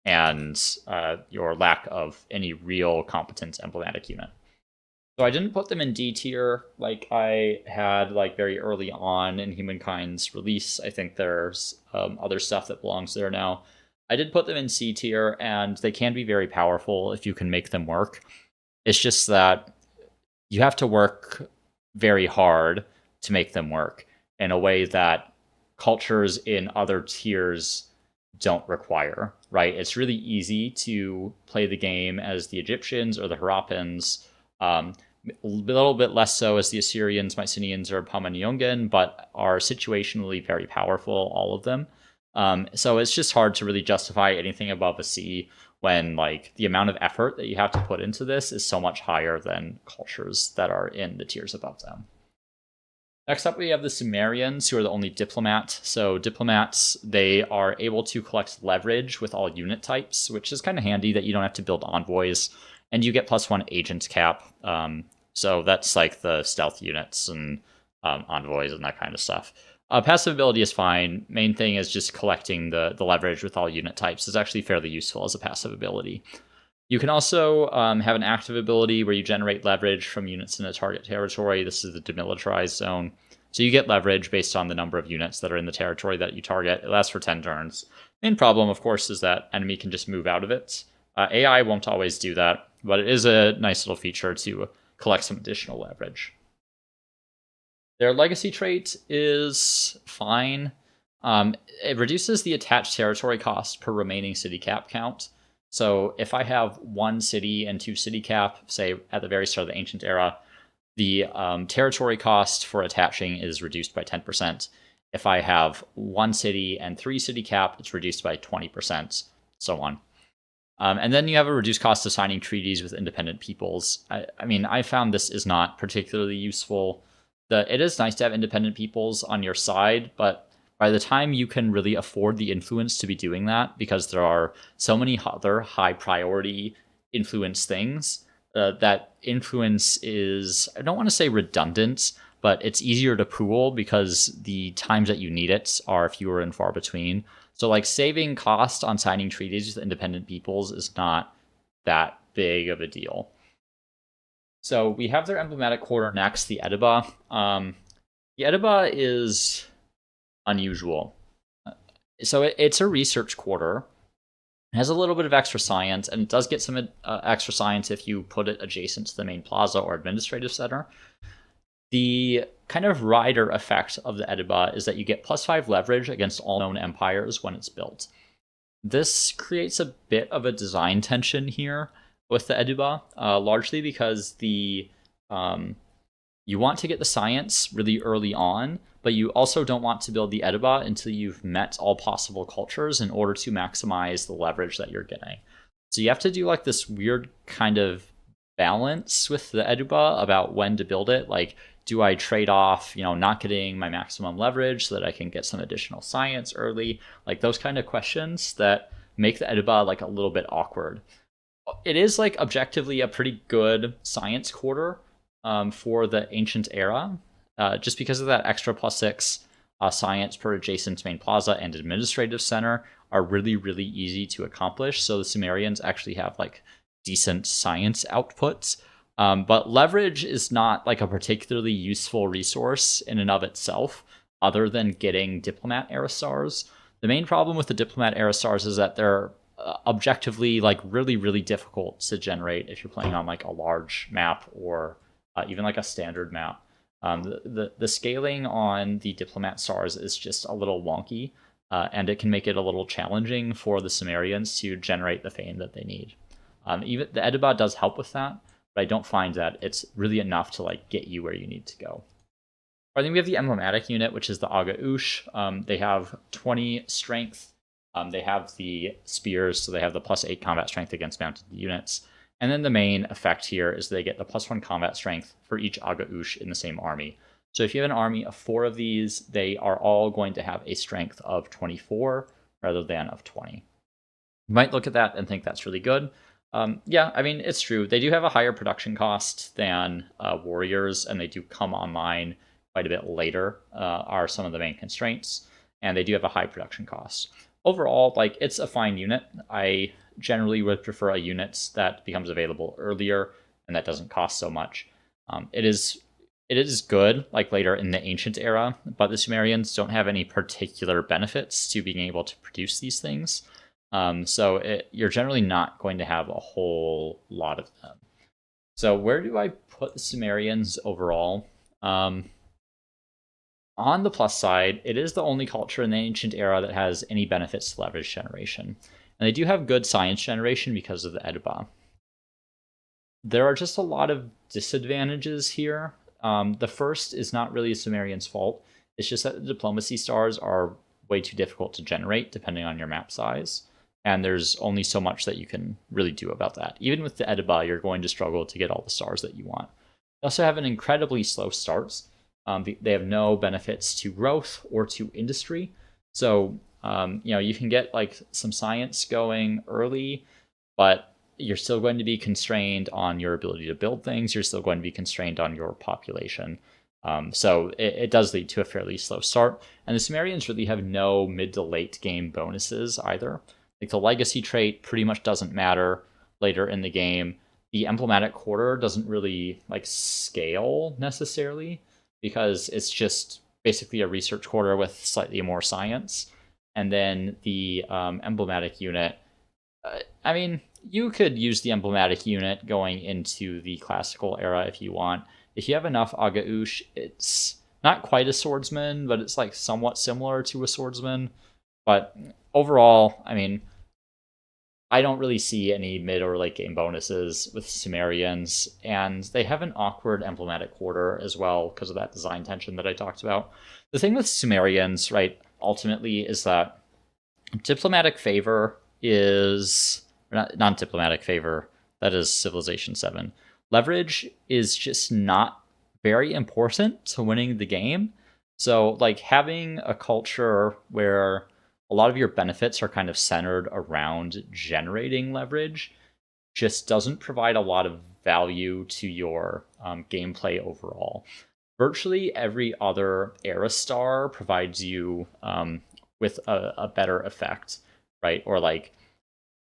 and your lack of any real competent emblematic unit. So I didn't put them in D tier like I had very early on in Humankind's release. I think there's other stuff that belongs there now. I did put them in C tier, and they can be very powerful if you can make them work. It's just that you have to work very hard to make them work in a way that cultures in other tiers don't require, right? It's really easy to play the game as the Egyptians or the Harappans, a little bit less so as the Assyrians, Mycenaeans, or Pama-Nyungan, but are situationally very powerful, all of them. So it's just hard to really justify anything above a C when the amount of effort that you have to put into this is so much higher than cultures that are in the tiers above them. Next up, we have the Sumerians, who are the only diplomat. So diplomats, they are able to collect leverage with all unit types, which is kind of handy that you don't have to build envoys, and you get +1 agent cap. So that's the stealth units and envoys and that kind of stuff. Passive ability is fine. Main thing is just collecting the leverage with all unit types is actually fairly useful as a passive ability. You can also have an active ability where you generate leverage from units in a target territory. This is the demilitarized zone. So you get leverage based on the number of units that are in the territory that you target. It lasts for 10 turns. Main problem, of course, is that enemy can just move out of it. AI won't always do that, but it is a nice little feature to collect some additional leverage. Their legacy trait is fine. It reduces the attached territory cost per remaining city cap count. So if I have 1 city and 2 city cap, say at the very start of the ancient era, the territory cost for attaching is reduced by 10%. If I have 1 city and 3 city cap, it's reduced by 20%, so on. And then you have a reduced cost of signing treaties with independent peoples. I mean, I found this is not particularly useful. It is nice to have independent peoples on your side, but by the time you can really afford the influence to be doing that, because there are so many other high priority influence things, that influence is, I don't want to say redundant, but it's easier to pool because the times that you need it are fewer and far between. So saving cost on signing treaties with independent peoples is not that big of a deal. So we have their emblematic quarter next, the Ediba. The Ediba is unusual. So it's a research quarter. It has a little bit of extra science, and it does get some extra science if you put it adjacent to the main plaza or administrative center. The kind of rider effect of the Ediba is that you get +5 leverage against all known empires when it's built. This creates a bit of a design tension here with the Ediba, largely because you want to get the science really early on, but you also don't want to build the Ediba until you've met all possible cultures in order to maximize the leverage that you're getting. So you have to do like this weird kind of balance with the Ediba about when to build it. Like, do I trade off, not getting my maximum leverage so that I can get some additional science early? Like those kind of questions that make the Ediba like a little bit awkward. It is like objectively a pretty good science quarter for the ancient era, just because of that extra +6 science per adjacent main plaza and administrative center are really, really easy to accomplish. So the Sumerians actually have like decent science outputs. But leverage is not like a particularly useful resource in and of itself, other than getting diplomat era stars. The main problem with the diplomat era stars is that they're objectively like really, really difficult to generate if you're playing on like a large map or even like a standard map. The scaling on the diplomat stars is just a little wonky, and it can make it a little challenging for the Sumerians to generate the fame that they need. Even the Ediba does help with that, but I don't find that it's really enough to like get you where you need to go. I think we have the emblematic unit, which is the Aga Ush. They have 20 strength. They have the spears, so they have the +8 combat strength against mounted units. And then the main effect here is they get the +1 combat strength for each Aga Ush in the same army. So if you have an army of 4 of these, they are all going to have a strength of 24 rather than of 20. You might look at that and think that's really good. Yeah, I mean, it's true. They do have a higher production cost than warriors, and they do come online quite a bit later, are some of the main constraints, and they do have a high production cost. Overall, like, it's a fine unit. I generally would prefer a unit that becomes available earlier and that doesn't cost so much. It is good, like, later in the ancient era, but the Sumerians don't have any particular benefits to being able to produce these things. So you're generally not going to have a whole lot of them. So where do I put the Sumerians overall? On the plus side, it is the only culture in the ancient era that has any benefits to leverage generation. And they do have good science generation because of the Ediba. There are just a lot of disadvantages here. The first is not really a Sumerian's fault. It's just that the diplomacy stars are way too difficult to generate depending on your map size. And there's only so much that you can really do about that. Even with the Ediba, you're going to struggle to get all the stars that you want. They also have an incredibly slow start. They have no benefits to growth or to industry. So, you can get like some science going early, but you're still going to be constrained on your ability to build things. You're still going to be constrained on your population. So it does lead to a fairly slow start. And the Sumerians really have no mid to late game bonuses either. Like the legacy trait pretty much doesn't matter later in the game. The emblematic quarter doesn't really like scale necessarily because it's just basically a research quarter with slightly more science. And then the emblematic unit, I mean, you could use the emblematic unit going into the classical era if you want. If you have enough Aga Ush, it's not quite a swordsman, but it's like somewhat similar to a swordsman. But overall, I mean, I don't really see any mid or late game bonuses with Sumerians, and they have an awkward emblematic quarter as well because of that design tension that I talked about. The thing with Sumerians, right, ultimately is that diplomatic favor is not non-diplomatic favor. That is Civilization 7. Leverage is just not very important to winning the game. So, like, having a culture where a lot of your benefits are kind of centered around generating leverage just doesn't provide a lot of value to your gameplay overall. Virtually every other era star provides you with a better effect, right? Or like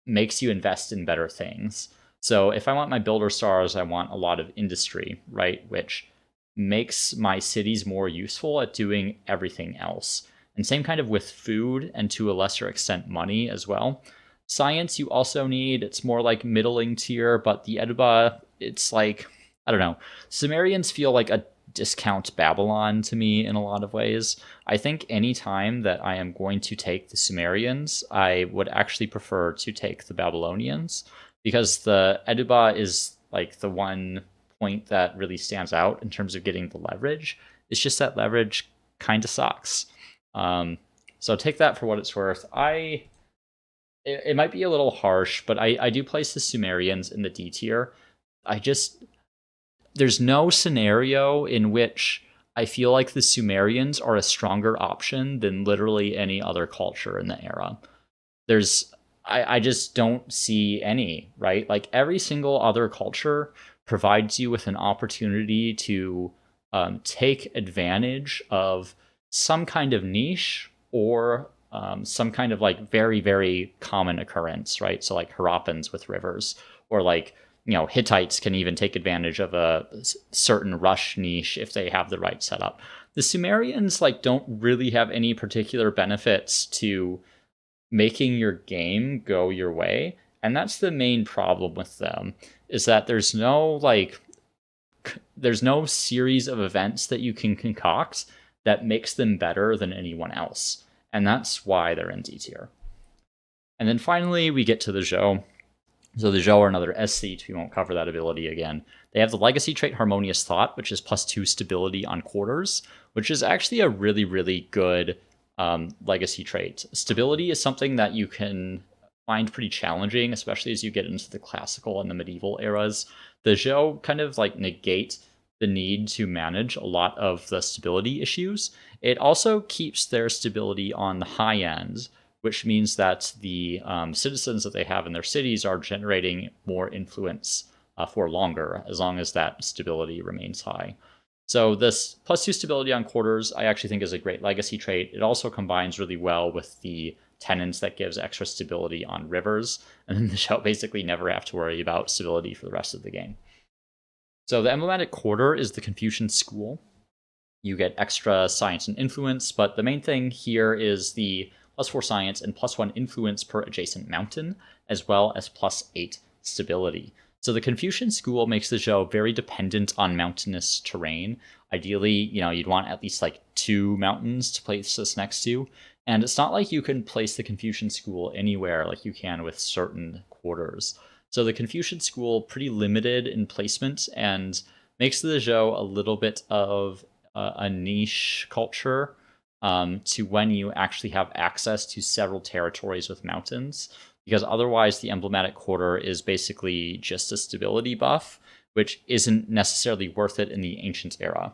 makes you invest in better things. So if I want my builder stars, I want a lot of industry, right? Which makes my cities more useful at doing everything else. And same kind of with food and to a lesser extent money as well. Science you also need, it's more like middling tier, but the Edba, it's like, I don't know. Sumerians feel like a discount Babylon to me in a lot of ways. I think any time that I am going to take the Sumerians, I would actually prefer to take the Babylonians because the Eduba is like the one point that really stands out in terms of getting the leverage. It's just that leverage kind of sucks. So take that for what it's worth. It might be a little harsh, but I do place the Sumerians in the D tier. There's no scenario in which I feel like the Sumerians are a stronger option than literally any other culture in the era. I just don't see any, right? Like every single other culture provides you with an opportunity to take advantage of some kind of niche or some kind of like very, very common occurrence, right? So like Harappans with rivers, or like, Hittites can even take advantage of a certain rush niche if they have the right setup. The Sumerians like don't really have any particular benefits to making your game go your way, and that's the main problem with them, is that there's no series of events that you can concoct that makes them better than anyone else, and that's why they're in D tier. And then finally we get to the Zhou. So the Zhou are another S-Seat. We won't cover that ability again. They have the legacy trait Harmonious Thought, which is +2 stability on quarters, which is actually a really, really good legacy trait. Stability is something that you can find pretty challenging, especially as you get into the classical and the medieval eras. The Zhou kind of like negate the need to manage a lot of the stability issues. It also keeps their stability on the high end, which means that the citizens that they have in their cities are generating more influence for longer, as long as that stability remains high. So this +2 stability on quarters, I actually think is a great legacy trait. It also combines really well with the tenants that gives extra stability on rivers, and then the Zhou basically never have to worry about stability for the rest of the game. So the emblematic quarter is the Confucian school. You get extra science and influence, but the main thing here is the +4 science and +1 influence per adjacent mountain, as well as +8 stability. So the Confucian school makes the Zhou very dependent on mountainous terrain. Ideally, you'd want at least like 2 mountains to place this next to. And it's not like you can place the Confucian school anywhere like you can with certain quarters. So the Confucian school pretty limited in placement and makes the Zhou a little bit of a niche culture to when you actually have access to several territories with mountains, because otherwise the emblematic quarter is basically just a stability buff, which isn't necessarily worth it in the ancient era.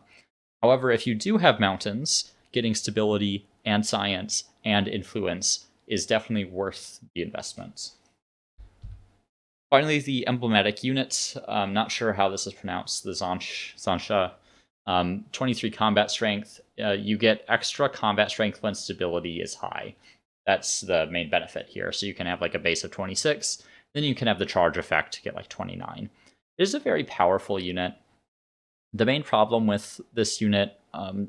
However, if you do have mountains, getting stability and science and influence is definitely worth the investment. Finally, the emblematic units. I'm not sure how this is pronounced, the Zansha. 23 combat strength. You get extra combat strength when stability is high. That's the main benefit here. So you can have like a base of 26, then you can have the charge effect to get like 29. It is a very powerful unit. The main problem with this unit,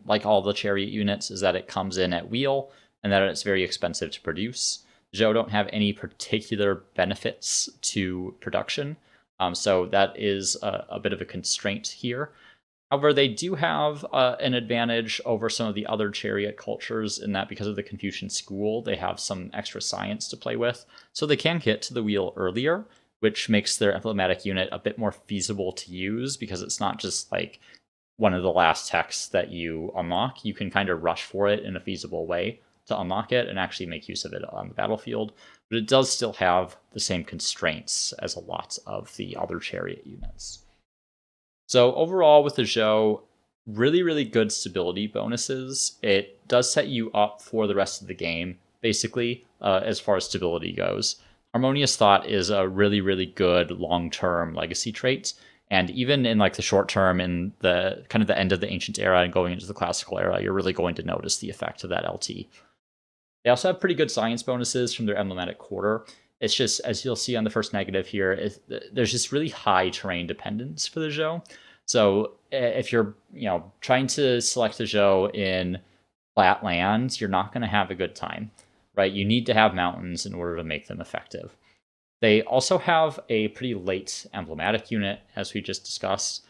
like all the chariot units, is that it comes in at wheel and that it's very expensive to produce. Zhou don't have any particular benefits to production, so that is a bit of a constraint here. However, they do have an advantage over some of the other chariot cultures in that because of the Confucian school, they have some extra science to play with. So they can get to the wheel earlier, which makes their emblematic unit a bit more feasible to use because it's not just like one of the last texts that you unlock. You can kind of rush for it in a feasible way to unlock it and actually make use of it on the battlefield. But it does still have the same constraints as a lot of the other chariot units. So overall with the Zhou, really, really good stability bonuses. It does set you up for the rest of the game, basically, as far as stability goes. Harmonious Thought is a really, really good long-term legacy trait. And even in like the short term, in the kind of the end of the ancient era and going into the classical era, you're really going to notice the effect of that LT. They also have pretty good science bonuses from their emblematic quarter. It's just, as you'll see on the first negative here, there's just really high terrain dependence for the Zhou. So if you're, trying to select the Zhou in flat lands, you're not going to have a good time, right? You need to have mountains in order to make them effective. They also have a pretty late emblematic unit, as we just discussed.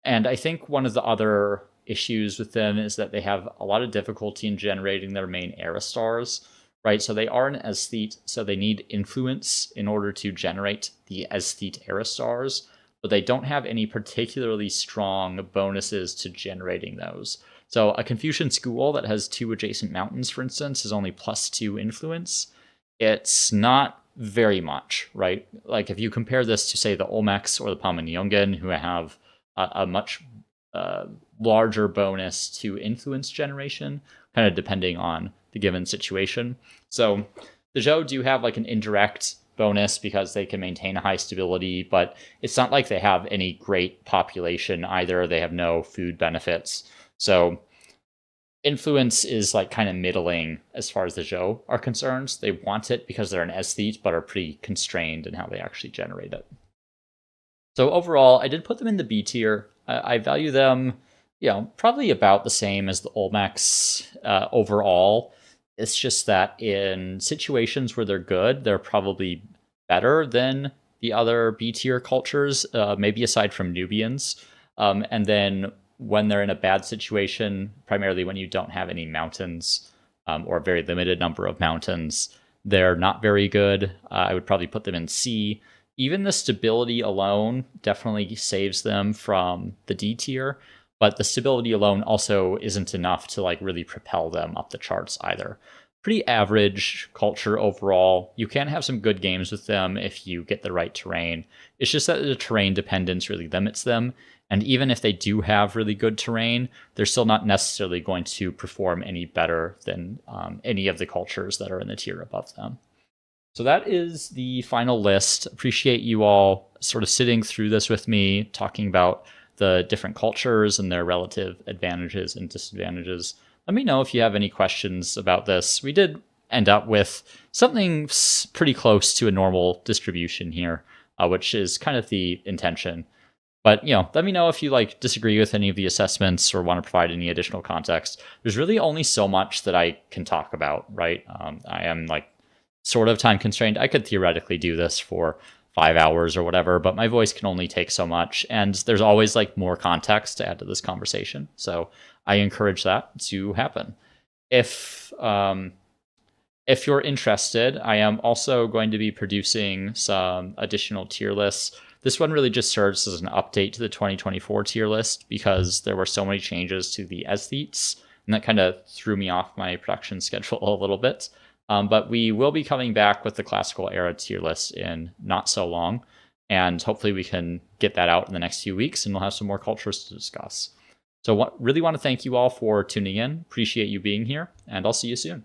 And I think one of the other issues with them is that they have a lot of difficulty in generating their main era stars, right? So they are an aesthete, so they need influence in order to generate the aesthete era stars, but they don't have any particularly strong bonuses to generating those. So a Confucian school that has 2 adjacent mountains, for instance, is only +2 influence. It's not very much, right? Like if you compare this to, say, the Olmecs or the Pama-Nyungan, who have a much larger bonus to influence generation, kind of depending on the given situation. So the Zhou do have like an indirect bonus because they can maintain a high stability, but it's not like they have any great population either. They have no food benefits. So influence is like kind of middling as far as the Zhou are concerned. They want it because they're an aesthete, but are pretty constrained in how they actually generate it. So overall, I did put them in the B tier. I value them, probably about the same as the Olmecs overall. It's just that in situations where they're good, they're probably better than the other B tier cultures, maybe aside from Nubians. And then when they're in a bad situation, primarily when you don't have any mountains or a very limited number of mountains, they're not very good. I would probably put them in C. Even the stability alone definitely saves them from the D tier, but the stability alone also isn't enough to like really propel them up the charts either. Pretty average culture overall. You can have some good games with them if you get the right terrain. It's just that the terrain dependence really limits them. And even if they do have really good terrain, they're still not necessarily going to perform any better than any of the cultures that are in the tier above them. So that is the final list. Appreciate you all sort of sitting through this with me, talking about the different cultures and their relative advantages and disadvantages. Let me know if you have any questions about this. We did end up with something pretty close to a normal distribution here, which is kind of the intention. But, let me know if you disagree with any of the assessments or want to provide any additional context. There's really only so much that I can talk about, right? I am sort of time constrained. I could theoretically do this for 5 hours or whatever, but my voice can only take so much. And there's always more context to add to this conversation. So I encourage that to happen. If you're interested, I am also going to be producing some additional tier lists. This one really just serves as an update to the 2024 tier list because there were so many changes to the aesthetes, and that kind of threw me off my production schedule a little bit. But we will be coming back with the classical era tier list in not so long, and hopefully we can get that out in the next few weeks, and we'll have some more cultures to discuss. So really want to thank you all for tuning in. Appreciate you being here, and I'll see you soon.